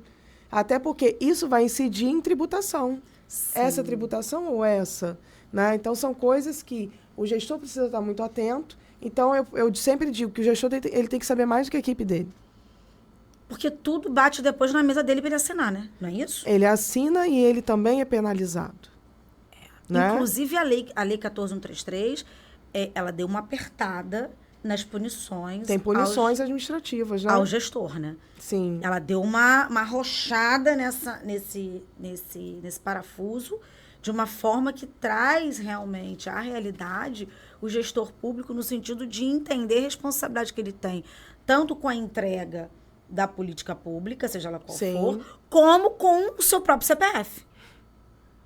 Até porque isso vai incidir em tributação. Sim. Essa tributação ou essa? Né? Então, são coisas que o gestor precisa estar muito atento. Então, eu sempre digo que o gestor ele tem que saber mais do que a equipe dele. Porque tudo bate depois na mesa dele para ele assinar, né? Não é isso? Ele assina e ele também é penalizado. Né? Inclusive, a lei 14.133, ela deu uma apertada nas punições. Tem punições administrativas, né? Ao gestor, né? Sim. Ela deu uma arrochada nesse parafuso, de uma forma que traz realmente à realidade o gestor público no sentido de entender a responsabilidade que ele tem, tanto com a entrega da política pública, seja ela qual for, como com o seu próprio CPF.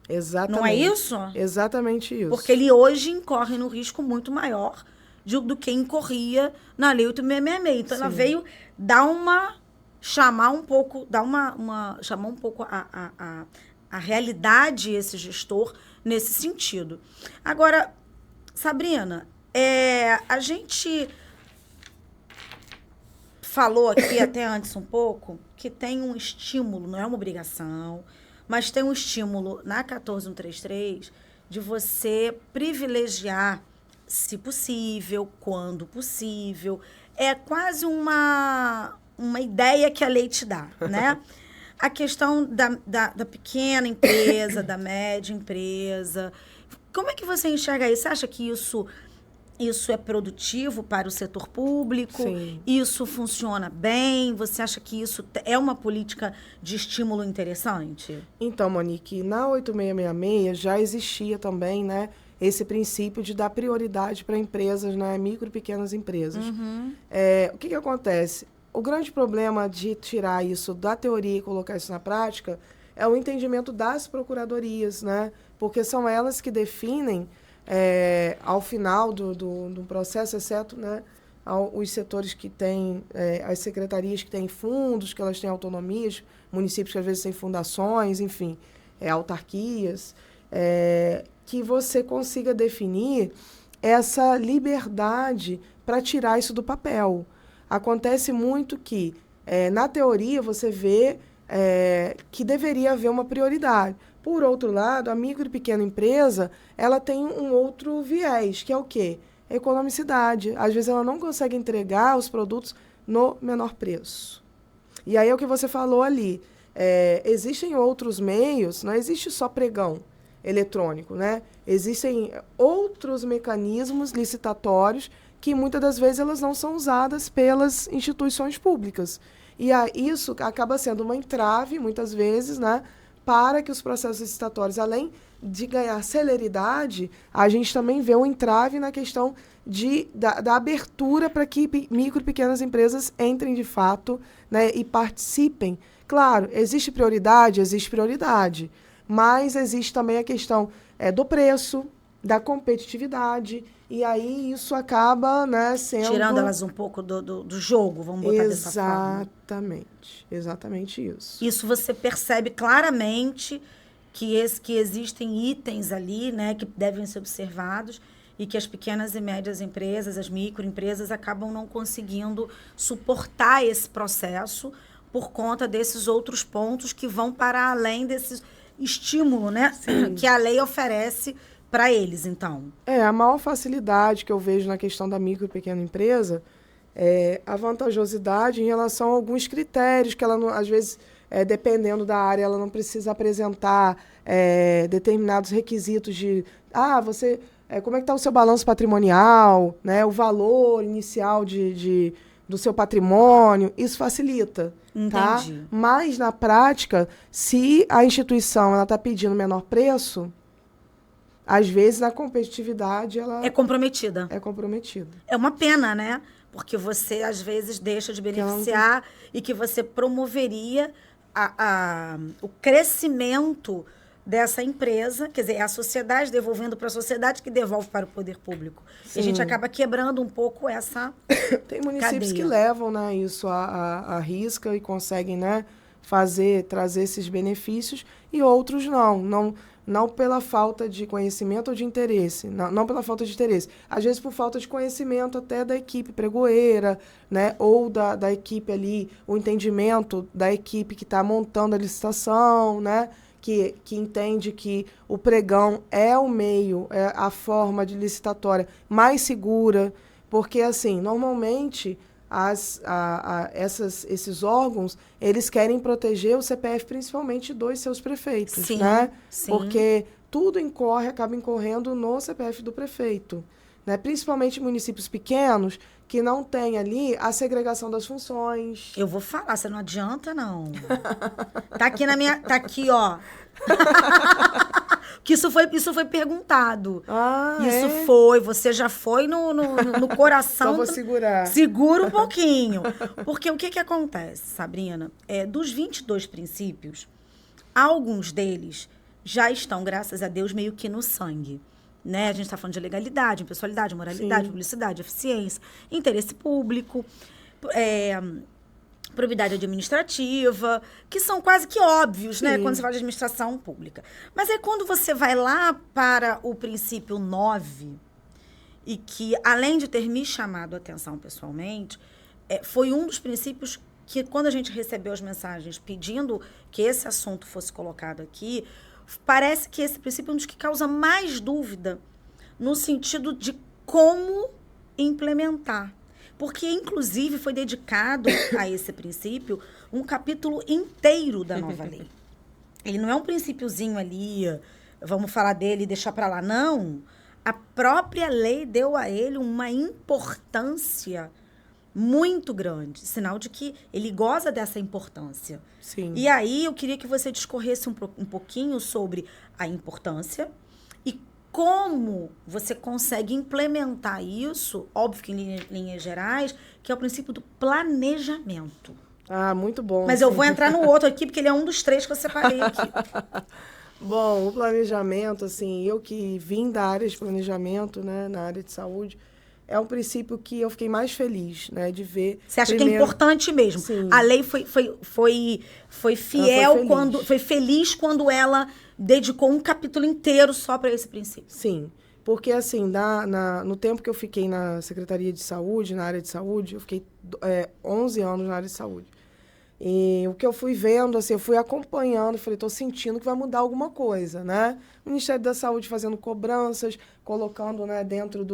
Exatamente. Não é isso? Exatamente isso. Porque ele hoje incorre no risco muito maior do que incorria na Lei 8.666. Então, ela veio chamar um pouco a realidade esse gestor nesse sentido. Agora, Sabrina, a gente falou aqui até antes um pouco que tem um estímulo, não é uma obrigação, mas tem um estímulo na 14.133 de você privilegiar, se possível, quando possível. É quase uma ideia que a lei te dá, né? A questão da pequena empresa, da média empresa. Como é que você enxerga isso? Você acha que isso é produtivo para o setor público? Sim. Isso funciona bem? Você acha que isso é uma política de estímulo interessante? Então, Monique, na 8666 já existia também, né, esse princípio de dar prioridade para empresas, né, micro e pequenas empresas. Uhum. O que acontece? O grande problema de tirar isso da teoria e colocar isso na prática é o entendimento das procuradorias, né? Porque são elas que definem, ao final do processo, exceto, né, os setores que têm, as secretarias que têm fundos, que elas têm autonomias, municípios que às vezes têm fundações, enfim, autarquias, que você consiga definir essa liberdade para tirar isso do papel. Acontece muito que, na teoria, você vê que deveria haver uma prioridade. Por outro lado, a micro e pequena empresa, ela tem um outro viés, que é o quê? Economicidade. Às vezes, ela não consegue entregar os produtos no menor preço. E aí é o que você falou ali. Existem outros meios, não existe só pregão eletrônico, né? Existem outros mecanismos licitatórios que muitas das vezes elas não são usadas pelas instituições públicas. E isso acaba sendo uma entrave, muitas vezes, né, para que os processos licitatórios, além de ganhar celeridade, a gente também vê um entrave na questão da abertura para que micro e pequenas empresas entrem de fato, né, e participem. Claro, existe prioridade, mas existe também a questão do preço, da competitividade, e aí isso acaba, né, sendo... Tirando elas um pouco do jogo, vamos botar dessa forma. Exatamente isso. Isso você percebe claramente que existem itens ali, né, que devem ser observados e que as pequenas e médias empresas, as microempresas, acabam não conseguindo suportar esse processo por conta desses outros pontos que vão para além desse estímulo, né, que a lei oferece para eles, então. A maior facilidade que eu vejo na questão da micro e pequena empresa é a vantajosidade em relação a alguns critérios que ela, às vezes, dependendo da área, ela não precisa apresentar determinados requisitos de... como é que está o seu balanço patrimonial, né, o valor inicial do seu patrimônio, isso facilita. Tá? Entendi. Mas, na prática, se a instituição está pedindo menor preço, às vezes a competitividade ela É comprometida. é comprometida. É uma pena, né? Porque você, às vezes, deixa de beneficiar e que você promoveria o crescimento dessa empresa, quer dizer, é a sociedade devolvendo para a sociedade que devolve para o poder público. Sim. E a gente acaba quebrando um pouco essa Tem municípios cadeia. que levam, né, isso à risca e conseguem, né, trazer esses benefícios, e outros não pela falta de conhecimento ou de interesse, não pela falta de interesse, às vezes por falta de conhecimento até da equipe pregoeira, né, ou da equipe ali, o entendimento da equipe que está montando a licitação, né, que entende que o pregão é o meio, é a forma de licitatória mais segura, porque, assim, normalmente esses órgãos, eles querem proteger o CPF principalmente dos seus prefeitos, Sim, né? sim. Porque tudo acaba incorrendo no CPF do prefeito, né? Principalmente em municípios pequenos, que não tem ali a segregação das funções. Eu vou falar, você não adianta, não. Tá aqui, ó. Que isso foi perguntado. Você já foi no coração. Então vou segurar. Segura um pouquinho. Porque o que acontece, Sabrina? Dos 22 princípios, alguns deles já estão, graças a Deus, meio que no sangue. Né? A gente está falando de legalidade, impessoalidade, moralidade, Sim. publicidade, eficiência, interesse público, probidade administrativa, que são quase que óbvios, né, quando você fala de administração pública. Mas aí quando você vai lá para o princípio 9, e que, além de ter me chamado a atenção pessoalmente, foi um dos princípios que, quando a gente recebeu as mensagens pedindo que esse assunto fosse colocado aqui, parece que esse princípio é um dos que causa mais dúvida no sentido de como implementar. Porque, inclusive, foi dedicado a esse princípio um capítulo inteiro da nova lei. Ele não é um princípiozinho ali, vamos falar dele e deixar para lá. Não. A própria lei deu a ele uma importância muito grande, sinal de que ele goza dessa importância. Sim. E aí eu queria que você discorresse um pouquinho sobre a importância e como você consegue implementar isso, óbvio que em linhas gerais, que é o princípio do planejamento. Ah, muito bom. Mas eu vou entrar no outro aqui, porque ele é um dos 3 que eu separei aqui. Bom, o planejamento, assim, eu que vim da área de planejamento, né, na área de saúde, é um princípio que eu fiquei mais feliz, né, de ver. Você acha que é importante mesmo? Sim. A lei foi fiel, foi feliz quando ela dedicou um capítulo inteiro só para esse princípio. Sim, porque assim, no tempo que eu fiquei na Secretaria de Saúde, na área de saúde, eu fiquei 11 anos na área de saúde. E o que eu fui vendo, assim, eu fui acompanhando, falei, estou sentindo que vai mudar alguma coisa, né? O Ministério da Saúde fazendo cobranças, colocando, né, dentro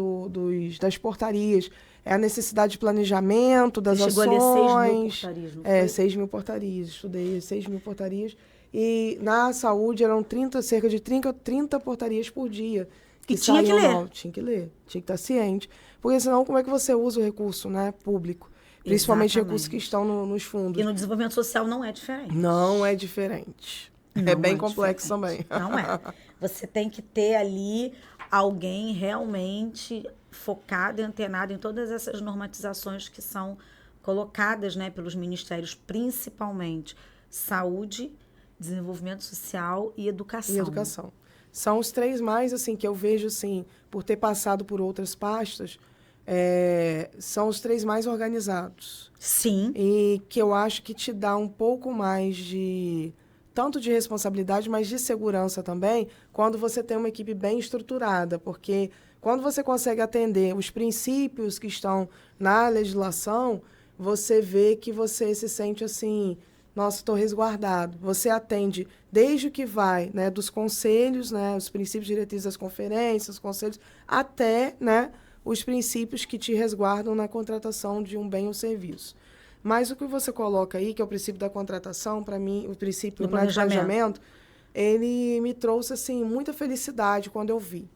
das portarias, a necessidade de planejamento das ações. Chegou a ler 6.000 portarias, não foi? 6.000 portarias, estudei 6.000 portarias. E na saúde eram cerca de 30 portarias por dia. Que tinha que ler. Tinha que ler, tinha que estar ciente. Porque senão, como é que você usa o recurso, né, público? Principalmente Exatamente. recursos que estão nos fundos. E no desenvolvimento social não é diferente. Não é diferente. É bem complexo também. Não é. Você tem que ter ali alguém realmente focado e antenado em todas essas normatizações que são colocadas, né, pelos ministérios, principalmente saúde, desenvolvimento social e educação. E educação. São os 3 mais, assim, que eu vejo, assim, por ter passado por outras pastas, são os 3 mais organizados. Sim. E que eu acho que te dá um pouco mais tanto de responsabilidade, mas de segurança também, quando você tem uma equipe bem estruturada, porque quando você consegue atender os princípios que estão na legislação, você vê que você se sente assim, nossa, estou resguardado. Você atende desde o que vai, né, dos conselhos, né, os princípios diretrizes das conferências, os conselhos, até, né, os princípios que te resguardam na contratação de um bem ou serviço. Mas o que você coloca aí, que é o princípio da contratação, para mim, o princípio do planejamento, ele me trouxe, assim, muita felicidade quando eu vi.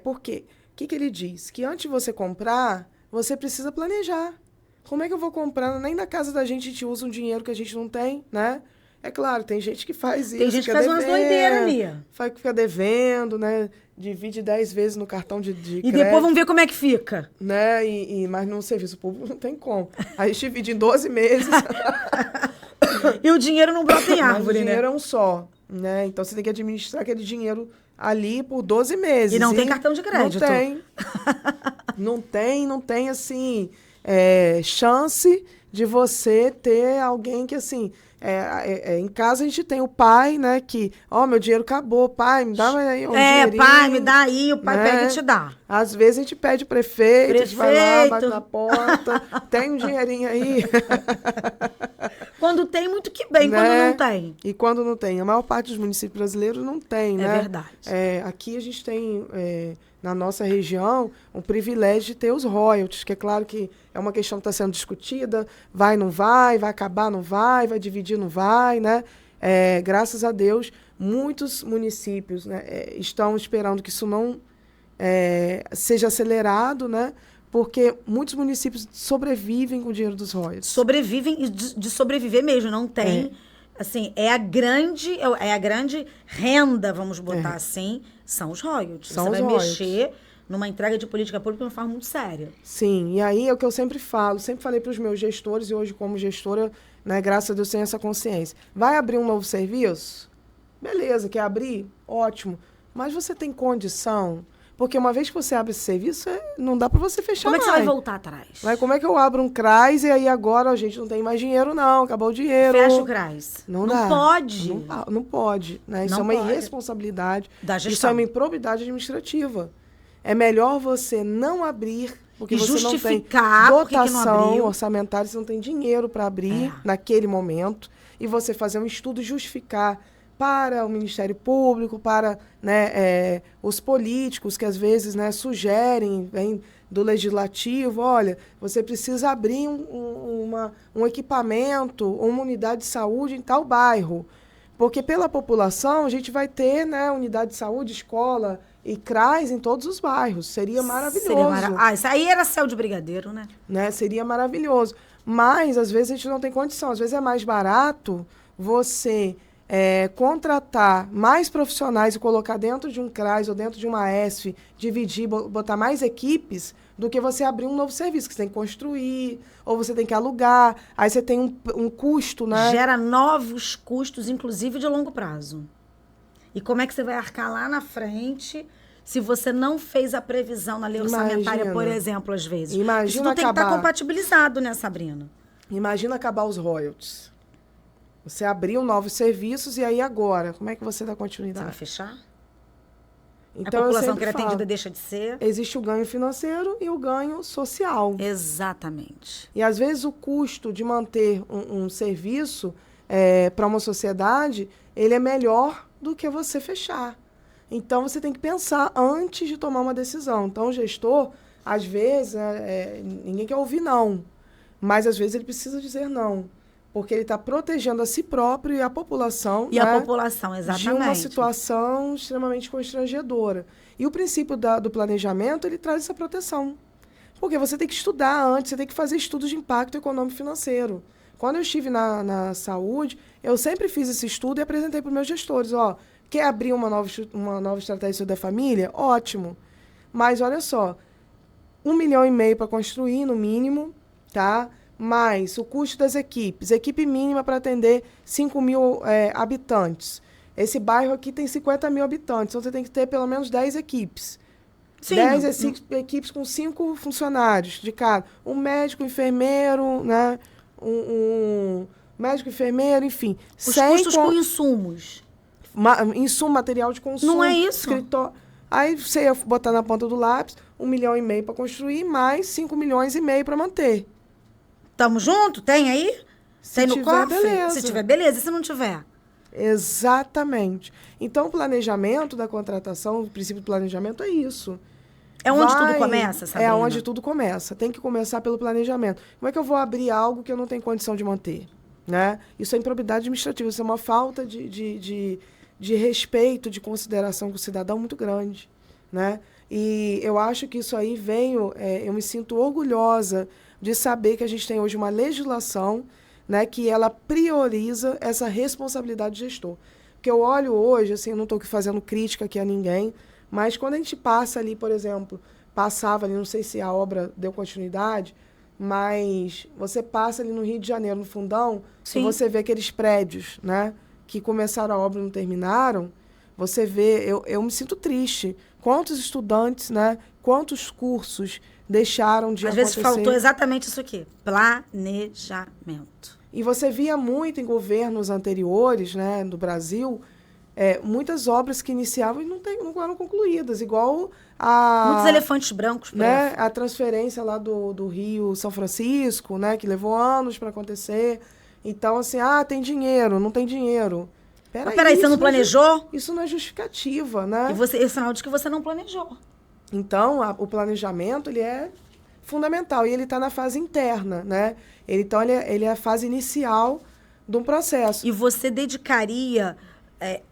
Por quê? O que ele diz? Que antes de você comprar, você precisa planejar. Como é que eu vou comprar? Nem na casa da gente usa um dinheiro que a gente não tem, né? É claro, tem gente que faz isso. Tem gente que faz umas doideiras ali. Fica devendo, né? Divide 10 vezes no cartão de crédito. E depois vamos ver como é que fica. Né? Mas no serviço público não tem como. A gente divide em 12 meses. E o dinheiro não brota em árvore, né? O dinheiro é um só, né? Então você tem que administrar aquele dinheiro ali por 12 meses. E não tem cartão de crédito. Não tem. não tem, assim, chance de você ter alguém que, assim... em casa a gente tem o pai, né, que, meu dinheiro acabou, pai, me dá aí um dinheirinho. Pai, me dá aí, o pai pega e te dá. Às vezes a gente pede prefeito, a gente vai lá, bate na porta, tem um dinheirinho aí. Quando tem, muito que bem, quando não tem. E quando não tem, a maior parte dos municípios brasileiros não tem, né? É verdade. Aqui a gente tem, na nossa região, um privilégio de ter os royalties, que é claro que é uma questão que está sendo discutida, não vai acabar, não vai dividir, não vai, né? Graças a Deus, muitos municípios, né, estão esperando que isso não seja acelerado, né? Porque muitos municípios sobrevivem com o dinheiro dos royalties. Sobrevivem e de sobreviver mesmo, não tem... Assim, é a grande renda, vamos botar assim, são os royalties. Você vai mexer numa entrega de política pública de uma forma muito séria. Sim, e aí é o que eu sempre falei para os meus gestores, e hoje como gestora, né, graças a Deus, tenho essa consciência. Vai abrir um novo serviço? Beleza, quer abrir? Ótimo. Mas você tem condição? Porque uma vez que você abre esse serviço, não dá para você fechar mais. Como é que você vai voltar atrás? Como é que eu abro um CRAS e aí agora a gente não tem mais dinheiro, não, acabou o dinheiro. Fecha o CRAS. Não dá. Pode. Não pode. Né? Isso é uma irresponsabilidade. Da gestão. Isso é uma improbidade administrativa. É melhor você não abrir, porque você não tem dotação orçamentária, você não tem dinheiro para abrir naquele momento, e você fazer um estudo e justificar para o Ministério Público, para, né, os políticos que às vezes, né, sugerem, vem do Legislativo, olha, você precisa abrir um equipamento ou uma unidade de saúde em tal bairro. Porque pela população a gente vai ter, né, unidade de saúde, escola e CRAS em todos os bairros. Seria maravilhoso. Isso aí era céu de brigadeiro, né? Seria maravilhoso. Mas às vezes a gente não tem condição. Às vezes é mais barato você... contratar mais profissionais e colocar dentro de um CRAS ou dentro de uma ESF, dividir, botar mais equipes, do que você abrir um novo serviço, que você tem que construir, ou você tem que alugar, aí você tem um custo, né? Gera novos custos, inclusive de longo prazo. E como é que você vai arcar lá na frente se você não fez a previsão na lei orçamentária, por exemplo, às vezes? Isso não tem que estar compatibilizado, né, Sabrina? Imagina acabar os royalties. Você abriu novos serviços e aí agora, como é que você dá continuidade? Você vai fechar? Então, a população que era atendida deixa de ser? Existe o ganho financeiro e o ganho social. Exatamente. E às vezes o custo de manter um serviço para uma sociedade, ele é melhor do que você fechar. Então você tem que pensar antes de tomar uma decisão. Então o gestor, às vezes, ninguém quer ouvir não, mas às vezes ele precisa dizer não. Porque ele está protegendo a si próprio e a população. E a população, exatamente. De uma situação extremamente constrangedora. E o princípio do planejamento, ele traz essa proteção. Porque você tem que estudar antes, você tem que fazer estudos de impacto econômico e financeiro. Quando eu estive na saúde, eu sempre fiz esse estudo e apresentei para os meus gestores. Quer abrir uma nova estratégia da família? Ótimo. Mas olha só, 1,5 milhão para construir, no mínimo, tá? Mais o custo das equipes. Equipe mínima para atender 5 mil habitantes. Esse bairro aqui tem 50 mil habitantes, então você tem que ter pelo menos 10 equipes. Sim, 10 equipes com 5 funcionários de cada. Um médico, enfermeiro, né? Um médico, enfermeiro, enfim. Os custos com insumos. Insumo, material de consumo. Não é isso? Escritório. Aí você ia botar na ponta do lápis 1,5 milhão para construir, mais 5,5 milhões para manter. Tamo junto? Tem aí? Se tem no tiver, cofre? beleza. Se tiver, beleza. E se não tiver? Exatamente. Então, o planejamento da contratação, o princípio do planejamento é isso. É onde tudo começa, Sabrina? É onde tudo começa. Tem que começar pelo planejamento. Como é que eu vou abrir algo que eu não tenho condição de manter? Né? Isso é improbidade administrativa. Isso é uma falta de respeito, de consideração com o cidadão muito grande. Né? E eu acho que isso aí veio... eu me sinto orgulhosa de saber que a gente tem hoje uma legislação, né, que ela prioriza essa responsabilidade do gestor. Porque eu olho hoje, assim, eu não estou aqui fazendo crítica aqui a ninguém, mas quando a gente passa ali, por exemplo, passava ali, não sei se a obra deu continuidade, mas você passa ali no Rio de Janeiro, no Fundão, Sim. e você vê aqueles prédios, né, que começaram a obra e não terminaram, você vê, eu me sinto triste. Quantos estudantes, né, quantos cursos deixaram de acontecer. Às vezes faltou exatamente isso aqui, planejamento. E você via muito em governos anteriores, né, do Brasil, muitas obras que iniciavam e não eram concluídas, igual Muitos elefantes brancos, por né, a transferência lá do Rio São Francisco, né, que levou anos para acontecer. Então, assim, tem dinheiro, não tem dinheiro. Mas peraí, você não planejou? Isso não é justificativa, né? E é sinal de que você não planejou. Então, o planejamento, ele é fundamental. E ele está na fase interna, né? Então, ele é a fase inicial de um processo. E você dedicaria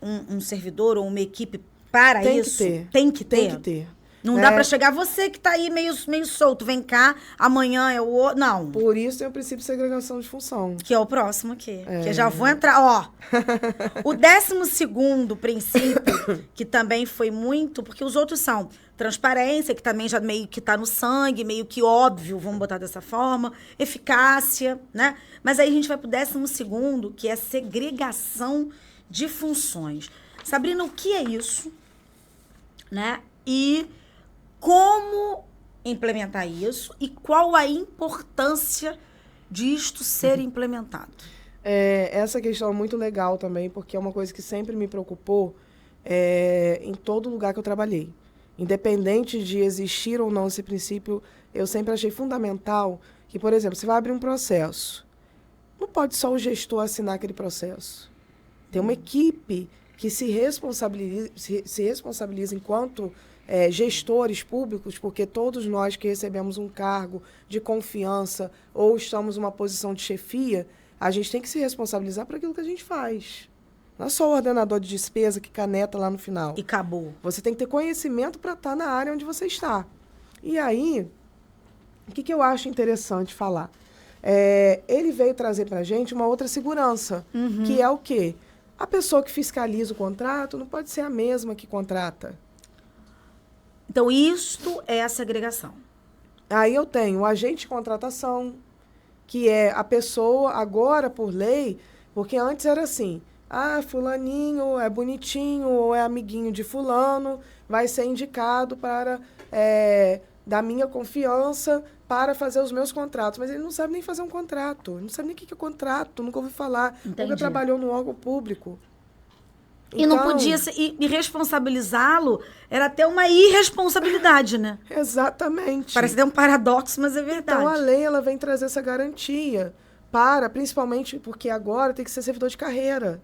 um servidor ou uma equipe para isso? Tem que ter. Tem que ter. Não dá para chegar, você que está aí meio solto, vem cá, amanhã é o outro. Não. Por isso tem o princípio de segregação de função. Que é o próximo aqui. Que eu já vou entrar, ó. O 12º princípio, que também foi muito, porque os outros são transparência, que também já meio que está no sangue, meio que óbvio, vamos botar dessa forma, eficácia, né? Mas aí a gente vai pro 12º, que é segregação de funções. Sabrina, o que é isso? Né? E como implementar isso e qual a importância disto ser implementado? Essa questão é muito legal também, porque é uma coisa que sempre me preocupou em todo lugar que eu trabalhei. Independente de existir ou não esse princípio, eu sempre achei fundamental que, por exemplo, você vai abrir um processo. Não pode só o gestor assinar aquele processo. Tem uma equipe que se responsabiliza enquanto gestores públicos, porque todos nós que recebemos um cargo de confiança ou estamos numa posição de chefia, a gente tem que se responsabilizar por aquilo que a gente faz. Não é só o ordenador de despesa que caneta lá no final. E acabou. Você tem que ter conhecimento para estar na área onde você está. E aí, o que eu acho interessante falar? Ele veio trazer para a gente uma outra segurança, que é o quê? A pessoa que fiscaliza o contrato não pode ser a mesma que contrata. Então, isto é a segregação. Aí eu tenho o agente de contratação, que é a pessoa, agora por lei, porque antes era assim, fulaninho é bonitinho ou é amiguinho de fulano, vai ser indicado para, da minha confiança, para fazer os meus contratos. Mas ele não sabe nem fazer um contrato, ele não sabe nem o que é contrato, nunca ouviu falar, nunca trabalhou no órgão público. E não podia ser, e responsabilizá-lo era até uma irresponsabilidade, né? Exatamente. Parece até um paradoxo, mas é verdade. Então, a lei ela vem trazer essa garantia principalmente porque agora tem que ser servidor de carreira.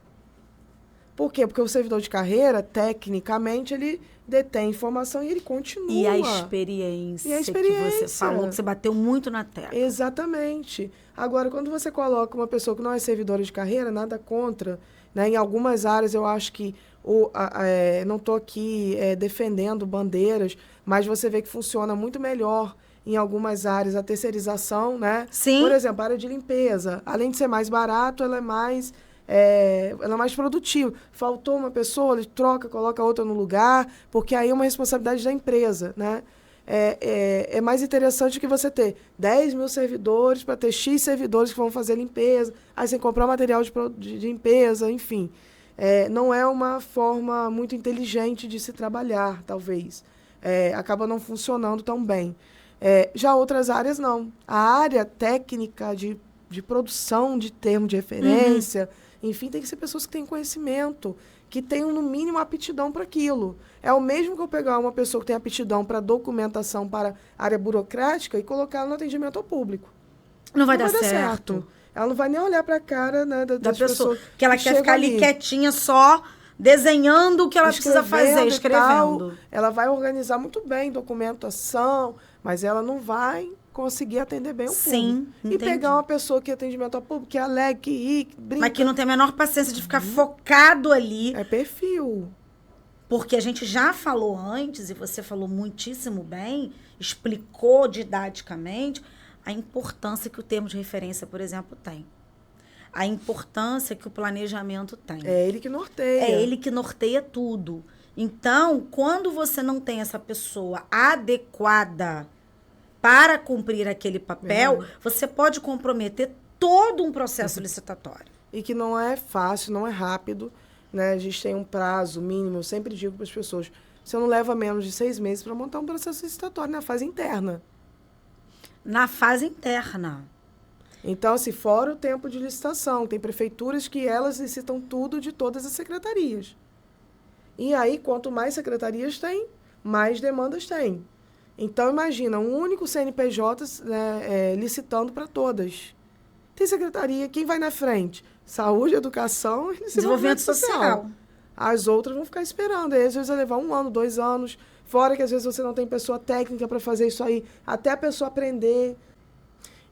Por quê? Porque o servidor de carreira, tecnicamente, ele detém informação e ele continua. E a experiência que você falou, que você bateu muito na tecla. Exatamente. Agora, quando você coloca uma pessoa que não é servidora de carreira, nada contra, né? Em algumas áreas eu acho que, não estou aqui defendendo bandeiras, mas você vê que funciona muito melhor em algumas áreas a terceirização, né? Sim. Por exemplo, a área de limpeza, além de ser mais barato, ela é mais produtiva. Faltou uma pessoa, ele troca, coloca outra no lugar, porque aí é uma responsabilidade da empresa, né? É mais interessante que você ter 10 mil servidores para ter X servidores que vão fazer limpeza, aí você comprar material de limpeza, enfim. Não é uma forma muito inteligente de se trabalhar, talvez. Acaba não funcionando tão bem. Já outras áreas, não. A área técnica de produção de termo de referência, enfim, tem que ser pessoas que têm conhecimento, que tenham, no mínimo, aptidão para aquilo. É o mesmo que eu pegar uma pessoa que tem aptidão para documentação para área burocrática e colocar ela no atendimento ao público. Não vai dar certo. Ela não vai nem olhar para a cara, né, das pessoas. Que ela quer ficar ali quietinha só, desenhando o que ela precisa fazer, escrevendo. Ela vai organizar muito bem documentação, mas ela não vai conseguir atender bem o público. Sim, e pegar uma pessoa que atendimento ao público, que alega, que ri, que brinca. Mas que não tem a menor paciência de ficar focado ali. É perfil. Porque a gente já falou antes, e você falou muitíssimo bem, explicou didaticamente, a importância que o termo de referência, por exemplo, tem. A importância que o planejamento tem. É ele que norteia. É ele que norteia tudo. Então, quando você não tem essa pessoa adequada para cumprir aquele papel, você pode comprometer todo um processo licitatório. E que não é fácil, não é rápido, né? A gente tem um prazo mínimo, eu sempre digo para as pessoas, você não leva menos de 6 meses para montar um processo licitatório na fase interna. Na fase interna. Então, assim, fora o tempo de licitação, tem prefeituras que elas licitam tudo de todas as secretarias. E aí, quanto mais secretarias tem, mais demandas tem. Então, imagina, um único CNPJ, né, licitando para todas. Tem secretaria, quem vai na frente? Saúde, educação e desenvolvimento social. As outras vão ficar esperando. Aí, às vezes, vai levar 1 ano, 2 anos. Fora que, às vezes, você não tem pessoa técnica para fazer isso aí, até a pessoa aprender.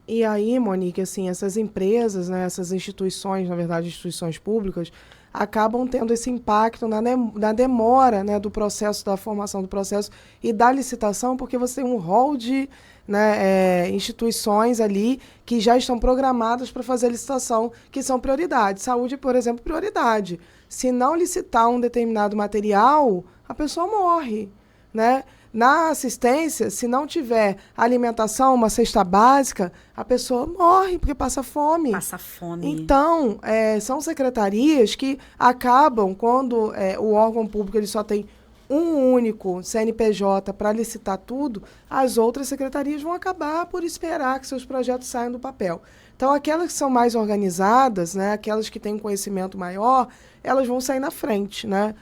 E aí, Monique, assim, essas empresas, né, essas instituições, na verdade, instituições públicas, acabam tendo esse impacto na demora, né, do processo, da formação do processo e da licitação, porque você tem um rol de, né, instituições ali que já estão programadas para fazer a licitação, que são prioridades. Saúde, por exemplo, prioridade. Se não licitar um determinado material, a pessoa morre, né? Na assistência, se não tiver alimentação, uma cesta básica, a pessoa morre porque passa fome. Passa fome. Então, são secretarias que acabam, quando o órgão público ele só tem um único CNPJ para licitar tudo, as outras secretarias vão acabar por esperar que seus projetos saiam do papel. Então, aquelas que são mais organizadas, né, aquelas que têm um conhecimento maior, elas vão sair na frente, né,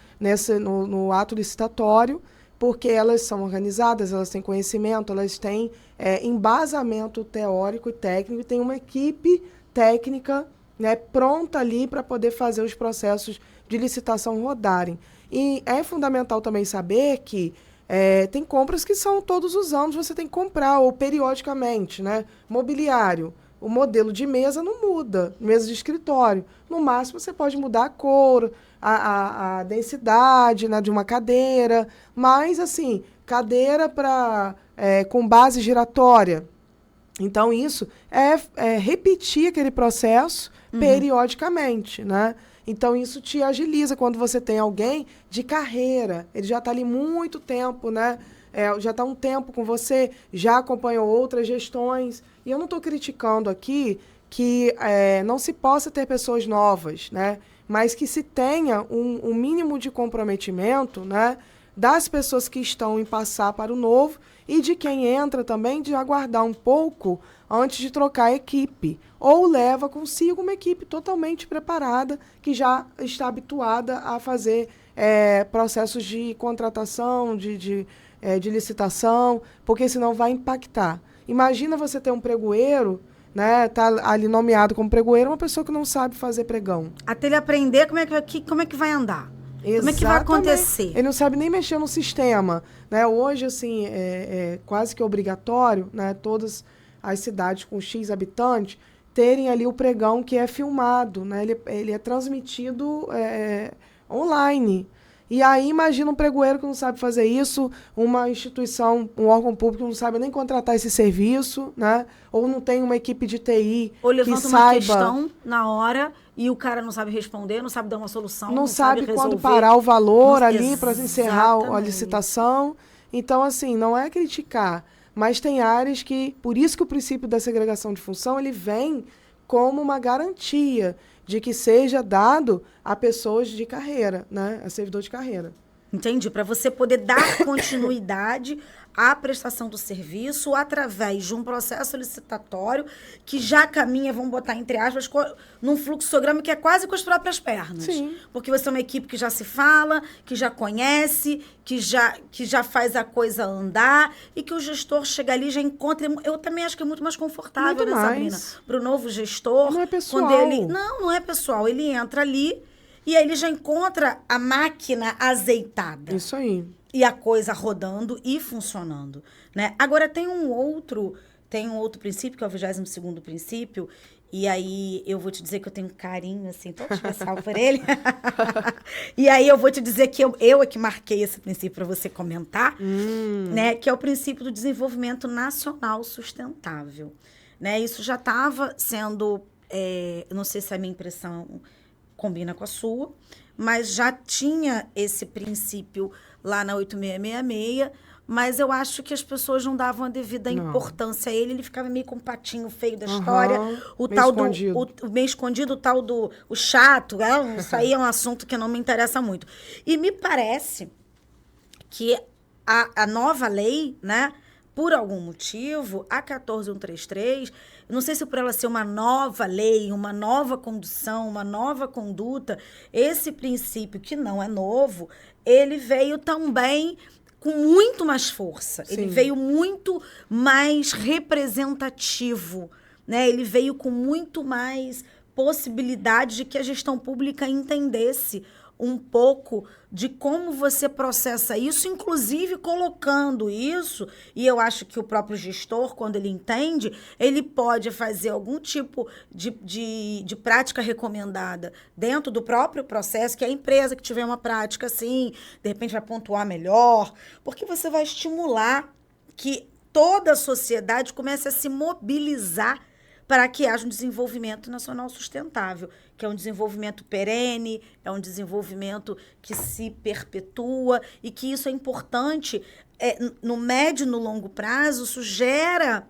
no ato licitatório, porque elas são organizadas, elas têm conhecimento, elas têm embasamento teórico e técnico, e tem uma equipe técnica, né, pronta ali para poder fazer os processos de licitação rodarem. E é fundamental também saber que tem compras que são todos os anos, você tem que comprar, ou periodicamente, né? Mobiliário. O modelo de mesa não muda, mesa de escritório. No máximo, você pode mudar a cor, a densidade, né, de uma cadeira, mas, assim, cadeira com base giratória. Então, isso é repetir aquele processo periodicamente, né? Então, isso te agiliza quando você tem alguém de carreira. Ele já está ali muito tempo, né? Já está um tempo com você, já acompanhou outras gestões. E eu não estou criticando aqui que não se possa ter pessoas novas, né? Mas que se tenha um mínimo de comprometimento, né, das pessoas que estão em passar para o novo e de quem entra também de aguardar um pouco antes de trocar a equipe. Ou leva consigo uma equipe totalmente preparada, que já está habituada a fazer processos de contratação, de licitação, porque senão vai impactar. Imagina você ter um pregoeiro, né, tá ali nomeado como pregoeiro, uma pessoa que não sabe fazer pregão. Até ele aprender como é que vai andar. Exatamente. Como é que vai acontecer? Ele não sabe nem mexer no sistema, né? Hoje, assim, é quase que obrigatório, né, todas as cidades com X habitantes terem ali o pregão que é filmado, né? Ele é transmitido online. E aí, imagina um pregoeiro que não sabe fazer isso, uma instituição, um órgão público que não sabe nem contratar esse serviço, né? Ou não tem uma equipe de TI ou levanta que uma saiba, questão na hora e o cara não sabe responder, não sabe dar uma solução, não sabe resolver. quando parar o valor Não, ali para encerrar a exatamente. licitação. Então, assim, não é criticar, mas tem áreas que, por isso que o princípio da segregação de função, ele vem como uma garantia de que seja dado a pessoas de carreira, né? A servidor de carreira. Entendi. Para você poder dar continuidade à prestação do serviço através de um processo licitatório que já caminha, vamos botar entre aspas, num fluxograma que é quase com as próprias pernas. Sim. Porque você é uma equipe que já se fala, que já conhece, que já faz a coisa andar e que o gestor chega ali e já encontra. Eu também acho que é muito mais confortável, muito né, Sabrina? Para o novo gestor. Não é pessoal. Não é pessoal. Ele entra ali e aí ele já encontra a máquina azeitada. Isso aí. E a coisa rodando e funcionando, né? Agora, tem um outro princípio, que é o 22º princípio, e aí eu vou te dizer que eu tenho um carinho, assim, todo especial por ele. E aí eu vou te dizer que eu é que marquei esse princípio para você comentar, né? Que é o princípio do desenvolvimento nacional sustentável. né? Isso já estava sendo, eu não sei se a minha impressão combina com a sua, mas já tinha esse princípio lá na 8666, mas eu acho que as pessoas não davam a devida importância a ele. Ele ficava meio com o patinho feio da história. O meio tal escondido. o meio escondido, o tal do o chato. Isso aí é um assunto que não me interessa muito. E me parece que a nova lei, né, por algum motivo, a 14133, não sei se por ela ser uma nova lei, uma nova condução, uma nova conduta, esse princípio que não é novo, ele veio também com muito mais força. Sim. Ele veio muito mais representativo, né? Ele veio com muito mais possibilidade de que a gestão pública entendesse um pouco de como você processa isso, inclusive colocando isso, e eu acho que o próprio gestor, quando ele entende, ele pode fazer algum tipo de prática recomendada dentro do próprio processo, que a empresa que tiver uma prática assim, de repente vai pontuar melhor, porque você vai estimular que toda a sociedade comece a se mobilizar para que haja um desenvolvimento nacional sustentável, que é um desenvolvimento perene, é um desenvolvimento que se perpetua e que isso é importante no médio e no longo prazo. Isso gera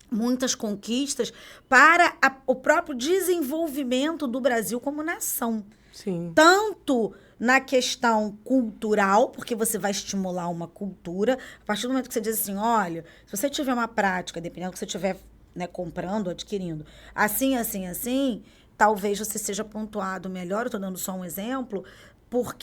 muitas conquistas para o próprio desenvolvimento do Brasil como nação. Sim. Tanto na questão cultural, porque você vai estimular uma cultura, a partir do momento que você diz assim, olha, se você tiver uma prática, dependendo do que você tiver, né, comprando, adquirindo, assim, talvez você seja pontuado melhor. Eu estou dando só um exemplo,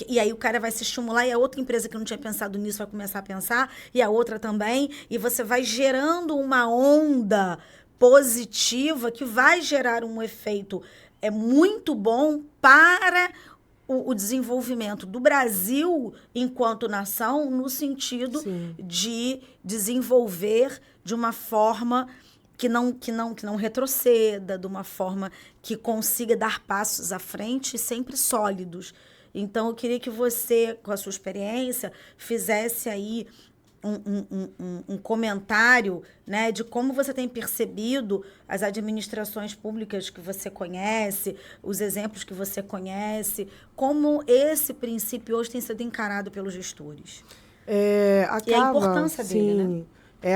e aí o cara vai se estimular, e a outra empresa que não tinha pensado nisso vai começar a pensar, e a outra também, e você vai gerando uma onda positiva que vai gerar um efeito muito bom para o desenvolvimento do Brasil enquanto nação, no sentido Sim. de desenvolver de uma forma que não retroceda, de uma forma que consiga dar passos à frente sempre sólidos. Então, eu queria que você, com a sua experiência, fizesse aí um comentário, né, de como você tem percebido as administrações públicas que você conhece, os exemplos que você conhece, como esse princípio hoje tem sido encarado pelos gestores. E a importância dele, né?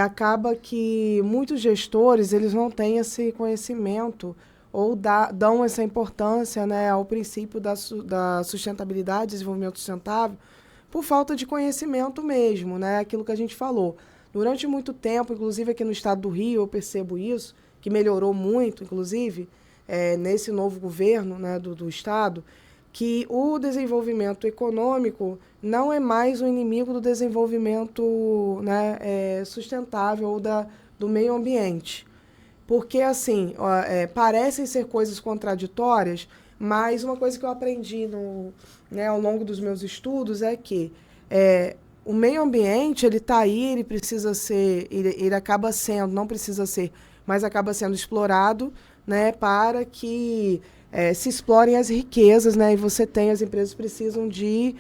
Acaba que muitos gestores, eles não têm esse conhecimento ou dão essa importância, né, ao princípio da sustentabilidade, desenvolvimento sustentável, por falta de conhecimento mesmo, né, aquilo que a gente falou. Durante muito tempo, inclusive aqui no estado do Rio, eu percebo isso, que melhorou muito, inclusive, nesse novo governo, né, do estado, que o desenvolvimento econômico não é mais o inimigo do desenvolvimento, né, sustentável ou do meio ambiente. Porque, assim, parecem ser coisas contraditórias, mas uma coisa que eu aprendi ao longo dos meus estudos é que o meio ambiente, ele está aí, ele precisa ser, ele acaba sendo, não precisa ser, mas acaba sendo explorado, né, para que se explorem as riquezas, né, e as empresas precisam de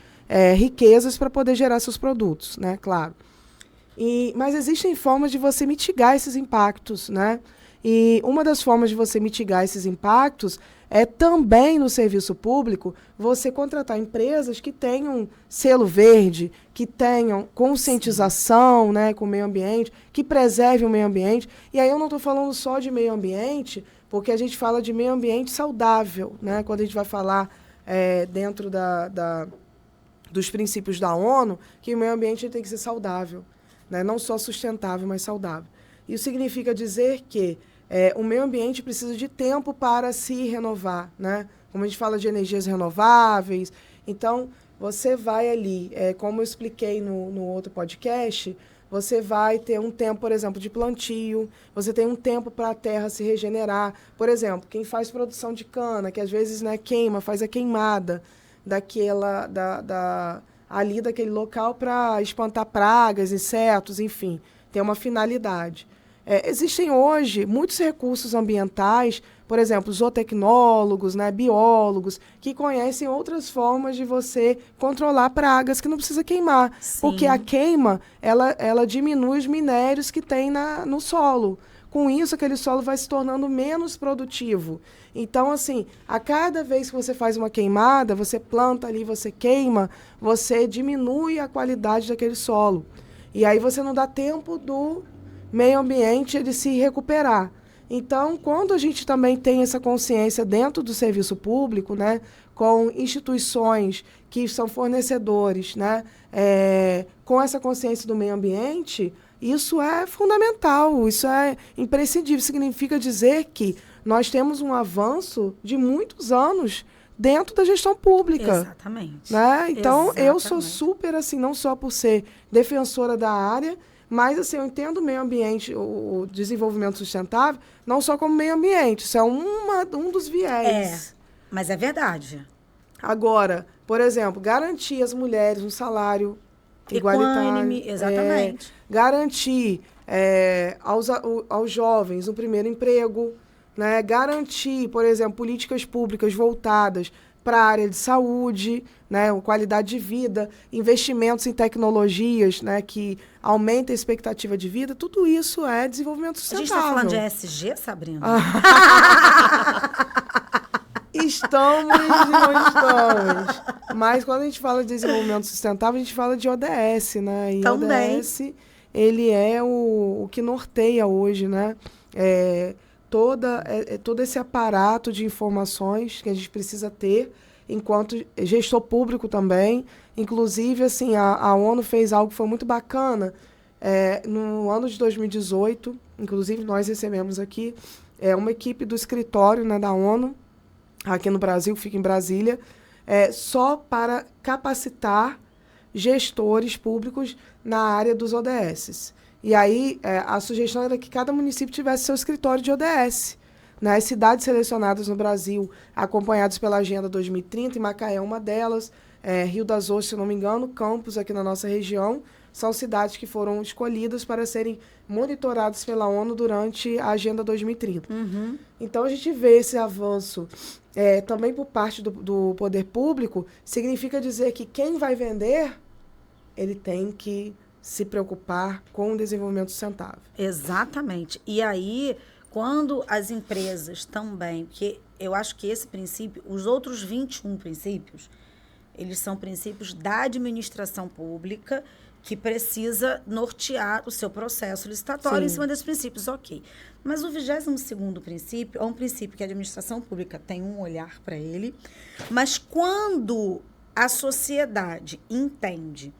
riquezas para poder gerar seus produtos, né, claro. Mas existem formas de você mitigar esses impactos, né? E uma das formas de você mitigar esses impactos é também no serviço público você contratar empresas que tenham selo verde, que tenham conscientização, né, com o meio ambiente, que preservem o meio ambiente. E aí eu não estou falando só de meio ambiente, porque a gente fala de meio ambiente saudável, né? Quando a gente vai falar dentro dos princípios da ONU, que o meio ambiente tem que ser saudável, né? Não só sustentável, mas saudável. Isso significa dizer que o meio ambiente precisa de tempo para se renovar, né? Como a gente fala de energias renováveis. Então, você vai ali, como eu expliquei no outro podcast, você vai ter um tempo, por exemplo, de plantio, você tem um tempo para a terra se regenerar. Por exemplo, quem faz produção de cana, que às vezes, né, faz a queimada ali daquele local para espantar pragas, insetos, enfim, tem uma finalidade. Existem hoje muitos recursos ambientais, por exemplo, zootecnólogos, né, biólogos, que conhecem outras formas de você controlar pragas que não precisa queimar. Sim. Porque a queima, ela diminui os minérios que tem no solo. com isso aquele solo vai se tornando menos produtivo. Então, assim, a cada vez que você faz uma queimada, você planta ali, você queima, você diminui a qualidade daquele solo. E aí você não dá tempo do meio ambiente de se recuperar. Então, quando a gente também tem essa consciência dentro do serviço público, né, com instituições que são fornecedores, né, com essa consciência do meio ambiente, isso é fundamental, isso é imprescindível. Significa dizer que nós temos um avanço de muitos anos dentro da gestão pública. Exatamente. Né? Então, Exatamente. eu sou super, assim, não só por ser defensora da área, mas, assim, eu entendo o meio ambiente, o desenvolvimento sustentável, não só como meio ambiente, isso é um dos viés. Mas é verdade. Agora, por exemplo, garantir às mulheres um salário igualitário. Exatamente. Garantir aos jovens um primeiro emprego, né? Garantir, por exemplo, políticas públicas voltadas para a área de saúde, né? Qualidade de vida, investimentos em tecnologias, né? Que aumentem a expectativa de vida, tudo isso é desenvolvimento sustentável. A gente está falando de ESG, Sabrina? Estamos e não estamos. Mas quando a gente fala de desenvolvimento sustentável, a gente fala de ODS, né? E também. ODS, ele é o que norteia hoje, né? Todo esse aparato de informações que a gente precisa ter enquanto gestor público também. Inclusive, assim, a ONU fez algo que foi muito bacana. No ano de 2018, inclusive nós recebemos aqui uma equipe do escritório, né, da ONU, aqui no Brasil, fica em Brasília, só para capacitar gestores públicos na área dos ODS. E aí, a sugestão era que cada município tivesse seu escritório de ODS. Né? As cidades selecionadas no Brasil, acompanhadas pela Agenda 2030, e Macaé é uma delas, Rio das Ostras, se não me engano, Campos, aqui na nossa região, são cidades que foram escolhidas para serem monitoradas pela ONU durante a Agenda 2030. Uhum. Então, a gente vê esse avanço também por parte do poder público, significa dizer que quem vai vender, ele tem que se preocupar com o desenvolvimento sustentável. Exatamente. E aí, quando as empresas também, porque eu acho que esse princípio, os outros 21 princípios, eles são princípios da administração pública que precisa nortear o seu processo licitatório. Sim. Em cima desses princípios, ok. Mas o 22º princípio é um princípio que a administração pública tem um olhar para ele, mas quando a sociedade entende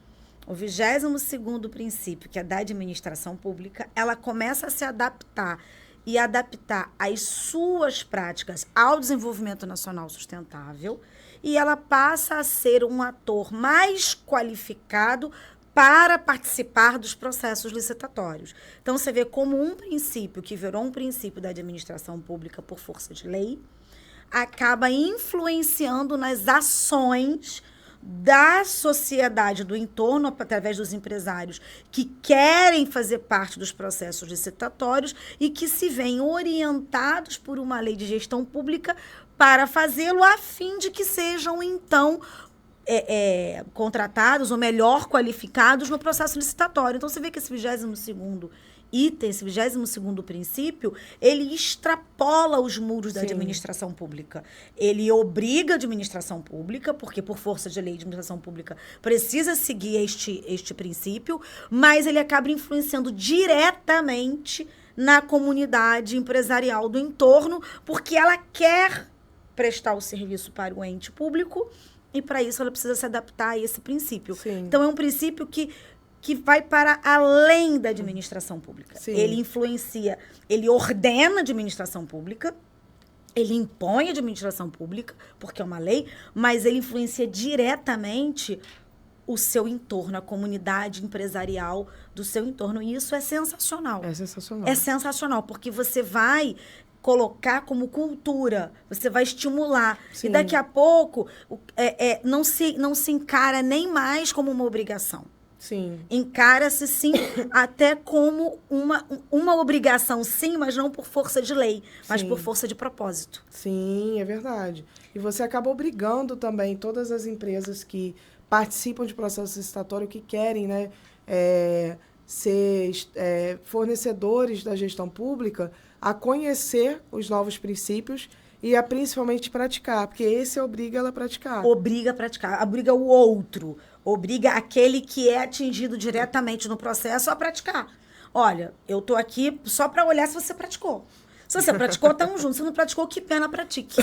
o 22º princípio, que é da administração pública, ela começa a se adaptar e adaptar as suas práticas ao desenvolvimento nacional sustentável, e ela passa a ser um ator mais qualificado para participar dos processos licitatórios. Então, você vê como um princípio que virou um princípio da administração pública por força de lei, acaba influenciando nas ações da sociedade, do entorno, através dos empresários que querem fazer parte dos processos licitatórios e que se veem orientados por uma lei de gestão pública para fazê-lo, a fim de que sejam, então, contratados ou melhor qualificados no processo licitatório. Então, você vê que esse 22º item, esse 22º princípio, ele extrapola os muros da administração pública. Ele obriga a administração pública, porque por força de lei, a administração pública precisa seguir este princípio, mas ele acaba influenciando diretamente na comunidade empresarial do entorno, porque ela quer prestar o serviço para o ente público e, para isso, ela precisa se adaptar a esse princípio. Sim. Então, é um princípio que vai para além da administração pública. Sim. Ele influencia, ele ordena a administração pública, ele impõe a administração pública, porque é uma lei, mas ele influencia diretamente o seu entorno, a comunidade empresarial do seu entorno. E isso é sensacional. É sensacional. É sensacional, porque você vai colocar como cultura, você vai estimular. Sim. E daqui a pouco não se encara nem mais como uma obrigação. Sim. Encara-se, sim, até como uma obrigação, sim, mas não por força de lei, mas por força de propósito. Sim, é verdade. E você acaba obrigando também todas as empresas que participam de processo licitatório, que querem, né, ser fornecedores da gestão pública a conhecer os novos princípios e a principalmente praticar, porque esse obriga ela a praticar. Obriga a praticar, obriga o outro, obriga aquele que é atingido diretamente no processo a praticar. Olha, eu tô aqui só para olhar se você praticou. Se você praticou, estamos juntos. Se não praticou, que pena, pratique.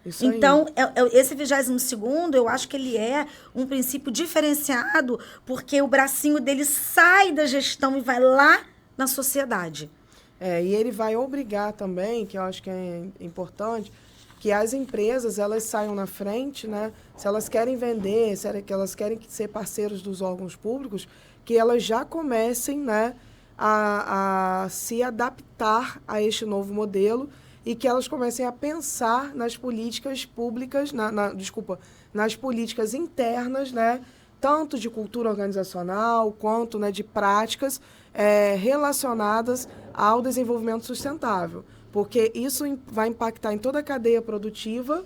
Isso então, esse 22º, eu acho que ele é um princípio diferenciado, porque o bracinho dele sai da gestão e vai lá na sociedade. E ele vai obrigar também, que eu acho que é importante, que as empresas elas saiam na frente, né? Se elas querem vender, se elas querem ser parceiros dos órgãos públicos, que elas já comecem, né, a se adaptar a este novo modelo e que elas comecem a pensar nas políticas públicas, nas políticas internas, né, tanto de cultura organizacional quanto, né, de práticas relacionadas ao desenvolvimento sustentável, porque isso vai impactar em toda a cadeia produtiva,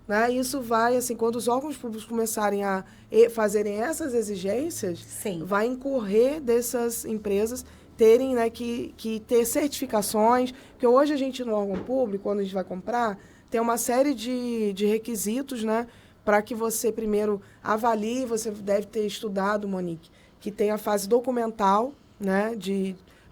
né? Isso vai, assim, quando os órgãos públicos começarem a fazerem essas exigências, Sim. vai incorrer dessas empresas terem, né, que ter certificações, porque hoje a gente no órgão público, quando a gente vai comprar, tem uma série de requisitos, né, para que você primeiro avalie, você deve ter estudado, Monique, que tem a fase documental, né,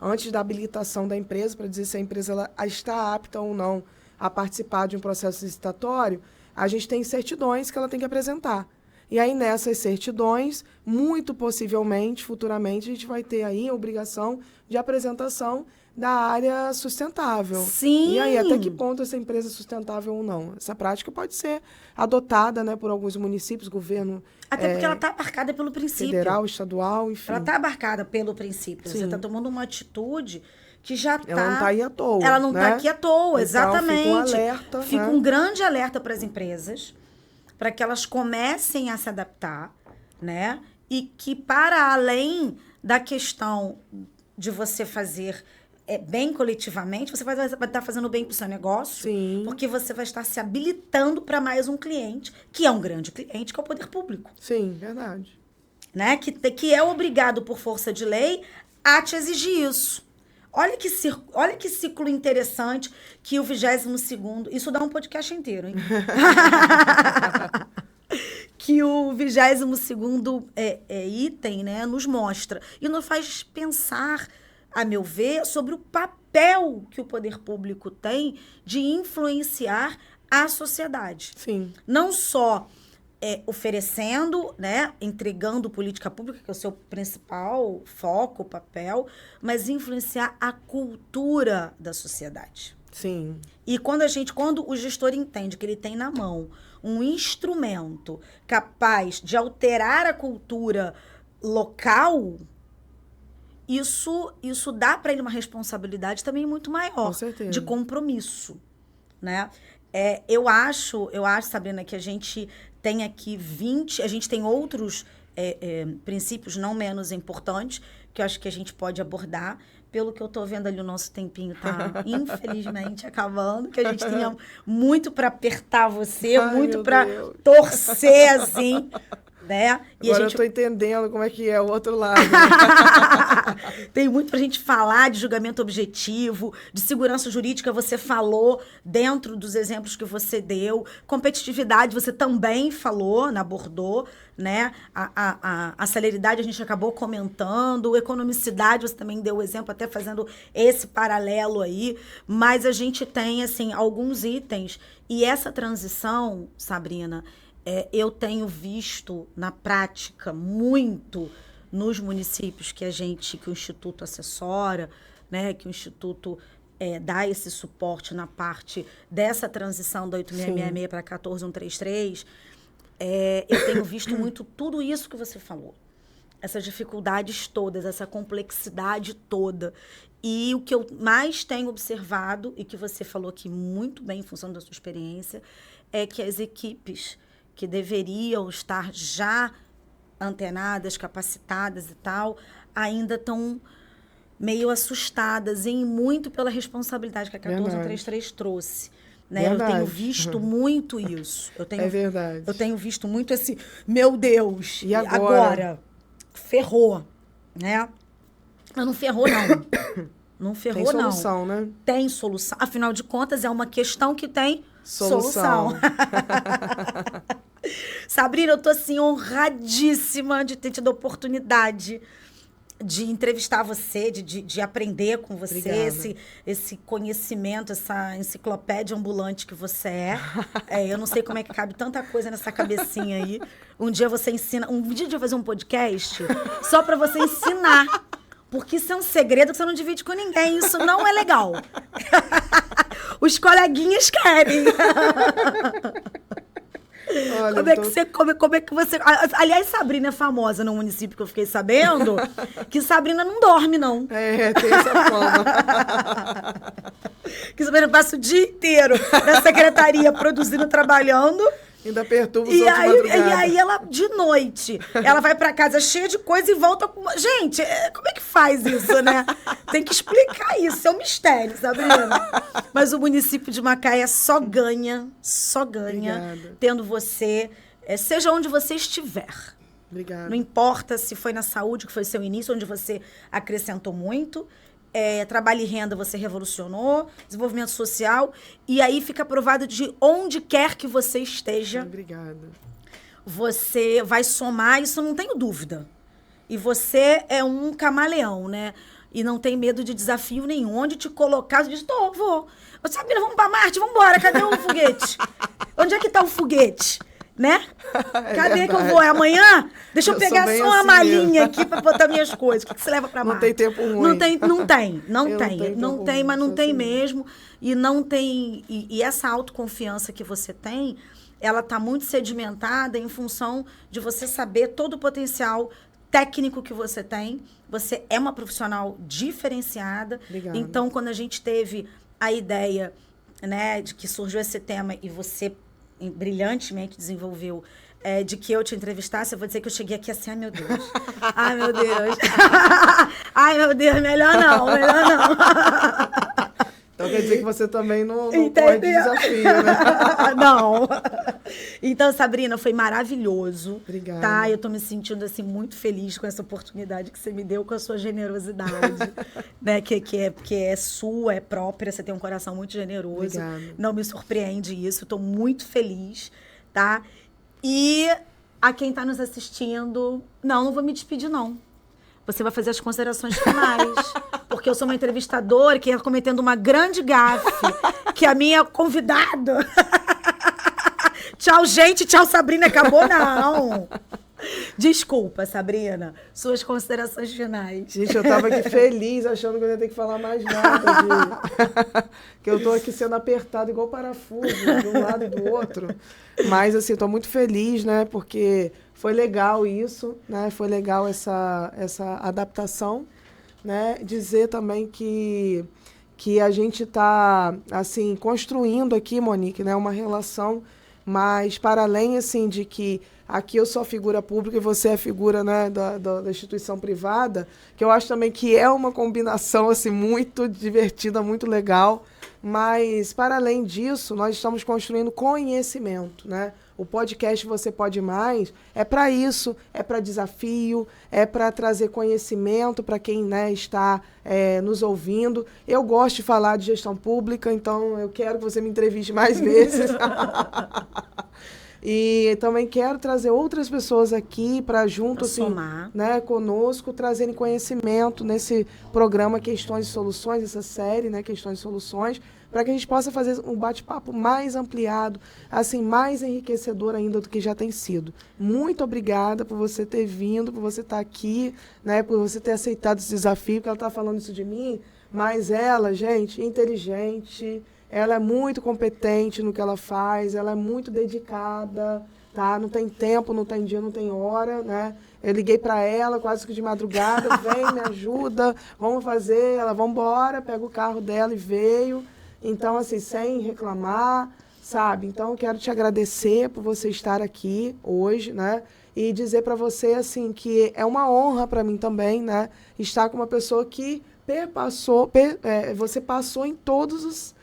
antes da habilitação da empresa, para dizer se a empresa ela está apta ou não a participar de um processo licitatório, a gente tem certidões que ela tem que apresentar. E aí, nessas certidões, muito possivelmente, futuramente, a gente vai ter aí a obrigação de apresentação da área sustentável. Sim! E aí, até que ponto essa empresa é sustentável ou não? Essa prática pode ser adotada, né, por alguns municípios, governo... Até porque ela está abarcada pelo princípio. Federal, estadual, enfim. Ela está abarcada pelo princípio. Sim. Você está tomando uma atitude que já está... Ela não está aí à toa. Ela não está aqui à toa, então, exatamente. Fica um alerta. Fica um grande alerta para as empresas, para que elas comecem a se adaptar, né? E que, para além da questão de você fazer bem coletivamente, você vai estar fazendo bem para o seu negócio. Sim. Porque você vai estar se habilitando para mais um cliente, que é um grande cliente, que é o poder público. Sim, verdade. Né? Que é obrigado, por força de lei, a te exigir isso. Olha que ciclo interessante que o 22º... Isso dá um podcast inteiro, hein? Que o 22º item, né, nos mostra. E nos faz pensar, a meu ver, sobre o papel que o poder público tem de influenciar a sociedade. Sim. Não só oferecendo, né, entregando política pública, que é o seu principal foco, papel, mas influenciar a cultura da sociedade. Sim. E quando o gestor entende que ele tem na mão um instrumento capaz de alterar a cultura local, isso dá para ele uma responsabilidade também muito maior. Com certeza. De compromisso, né? Eu acho, Sabrina, que a gente tem aqui a gente tem outros princípios não menos importantes que eu acho que a gente pode abordar. Pelo que eu tô vendo ali, o nosso tempinho tá, infelizmente, acabando, que a gente tinha muito para apertar você, muito para torcer, assim, né? E agora eu tô entendendo como é que é o outro lado. Tem muito pra gente falar de julgamento objetivo, de segurança jurídica, você falou dentro dos exemplos que você deu. Competitividade, você também falou, abordou, né? A celeridade a gente acabou comentando, economicidade você também deu o exemplo, até fazendo esse paralelo aí. Mas a gente tem, assim, alguns itens. E essa transição, Sabrina, eu tenho visto na prática muito nos municípios que o Instituto assessora, né, que o Instituto dá esse suporte na parte dessa transição da 8666 para 14133, eu tenho visto muito tudo isso que você falou. Essas dificuldades todas, essa complexidade toda. E o que eu mais tenho observado, e que você falou aqui muito bem em função da sua experiência, é que as equipes que deveriam estar já antenadas, capacitadas e tal, ainda estão meio assustadas, e muito pela responsabilidade que a 14133 trouxe. Né? Eu tenho visto muito isso. É verdade. Eu tenho visto muito esse, meu Deus, e agora? Ferrou, né? Mas não ferrou, não. Não ferrou, não. Tem solução, né? Tem solução. Afinal de contas, é uma questão que tem solução. Sabrina, eu tô, assim, honradíssima de ter tido a oportunidade de entrevistar você, de aprender com você, esse conhecimento, essa enciclopédia ambulante que você é. Eu não sei como é que cabe tanta coisa nessa cabecinha aí. Um dia você ensina... Um dia eu vou fazer um podcast só pra você ensinar. Porque isso é um segredo que você não divide com ninguém. Isso não é legal. Os coleguinhas querem. Olha, como é que você come? Como é que você... Aliás, Sabrina é famosa no município que eu fiquei sabendo, que Sabrina não dorme, não. Tem essa fama. Que Sabrina passa o dia inteiro na secretaria produzindo, trabalhando. Ainda perturba os outros de madrugada. E aí ela, de noite, ela vai pra casa cheia de coisa e volta com... Gente, como é que faz isso, né? Tem que explicar isso, é um mistério, Sabrina. Mas o município de Macaé só ganha, Obrigada. tendo você, seja onde você estiver. Obrigada. Não importa se foi na saúde, que foi seu início, onde você acrescentou muito. Trabalho e renda você revolucionou, desenvolvimento social, e aí fica provado de onde quer que você esteja. Obrigada. Você vai somar, isso eu não tenho dúvida. E você é um camaleão, né? E não tem medo de desafio nenhum. Onde te colocar, você diz, vou. Sabrina, vamos pra Marte, vamos embora, cadê o foguete? Onde é que tá o foguete? Né? Cadê que eu vou? É amanhã? Deixa eu pegar só uma malinha aqui pra botar minhas coisas. O que você leva pra Marte? Não tem tempo ruim. Não tem, mas não tem mesmo. E não tem... E essa autoconfiança que você tem, ela tá muito sedimentada em função de você saber todo o potencial técnico que você tem. Você é uma profissional diferenciada. Obrigada. Então, quando a gente teve a ideia, né, de que surgiu esse tema e você brilhantemente desenvolveu, de que eu te entrevistasse, eu vou dizer que eu cheguei aqui assim, ai meu Deus, ai meu Deus, ai meu Deus, melhor não. Então quer dizer que você também não pode desafio, né? Não. Então, Sabrina, foi maravilhoso. Obrigada. Tá? Eu tô me sentindo, assim, muito feliz com essa oportunidade que você me deu, com a sua generosidade, né? Que é sua, é própria, você tem um coração muito generoso. Obrigada. Não me surpreende isso, tô muito feliz, tá? E a quem tá nos assistindo, não vou me despedir, não. Você vai fazer as considerações finais. Porque eu sou uma entrevistadora que ia cometendo uma grande gafe, que a minha convidada... Tchau, gente. Tchau, Sabrina. Acabou, não. Desculpa, Sabrina. Suas considerações finais. Gente, eu tava aqui feliz, achando que eu ia ter que falar mais nada. Que eu tô aqui sendo apertado igual parafuso, de um lado e do outro. Mas, assim, tô muito feliz, né? Porque foi legal isso, né? Foi legal essa adaptação, né? Dizer também que a gente tá, assim, construindo aqui, Monique, né? Uma relação, mas para além, assim, de que aqui eu sou a figura pública e você é a figura, né, da instituição privada, que eu acho também que é uma combinação, assim, muito divertida, muito legal. Mas, para além disso, nós estamos construindo conhecimento, né? O podcast Você Pode Mais é para isso, é para desafio, é para trazer conhecimento para quem, né, está nos ouvindo. Eu gosto de falar de gestão pública, então eu quero que você me entreviste mais vezes. E também quero trazer outras pessoas aqui para junto, assim, né, conosco, trazerem conhecimento nesse programa Questões e Soluções, essa série, né, Questões e Soluções, para que a gente possa fazer um bate-papo mais ampliado, assim, mais enriquecedor ainda do que já tem sido. Muito obrigada por você ter vindo, por você estar aqui, né, por você ter aceitado esse desafio, porque ela está falando isso de mim, mas ela, gente, inteligente, ela é muito competente no que ela faz, ela é muito dedicada, tá? Não tem tempo, não tem dia, não tem hora, né? Eu liguei para ela quase que de madrugada, vem, me ajuda, vamos fazer, ela, vamos embora, pega o carro dela e veio. Então, assim, sem reclamar, sabe? Então, eu quero te agradecer por você estar aqui hoje, né? E dizer para você, assim, que é uma honra para mim também, né? Estar com uma pessoa que você passou em todas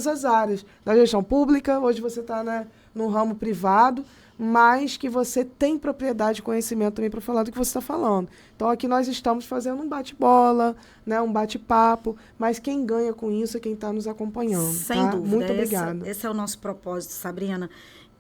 as áreas da gestão pública. Hoje você está, né, no ramo privado, mas que você tem propriedade e conhecimento também para falar do que você está falando. Então, aqui nós estamos fazendo um bate-bola, né, um bate-papo, mas quem ganha com isso é quem está nos acompanhando. Sem tá? dúvida. Muito obrigada. Esse é o nosso propósito, Sabrina.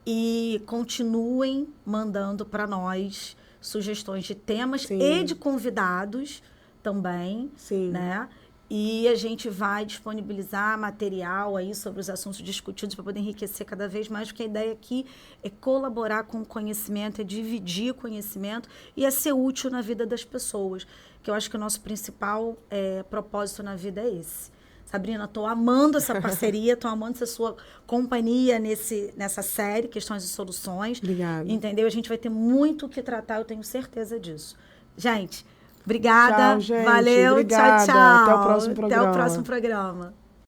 E continuem mandando para nós sugestões de temas Sim. e de convidados também, Sim. né? E a gente vai disponibilizar material aí sobre os assuntos discutidos para poder enriquecer cada vez mais, porque a ideia aqui é colaborar com o conhecimento, é dividir conhecimento e é ser útil na vida das pessoas, que eu acho que o nosso principal propósito na vida é esse. Sabrina, estou amando essa parceria, estou amando essa sua companhia nessa série, Questões e Soluções. Obrigada. Entendeu? A gente vai ter muito o que tratar, eu tenho certeza disso. Gente, obrigada. Tchau, gente. Valeu. Obrigada. Tchau, tchau. Até o próximo programa. Até o próximo programa.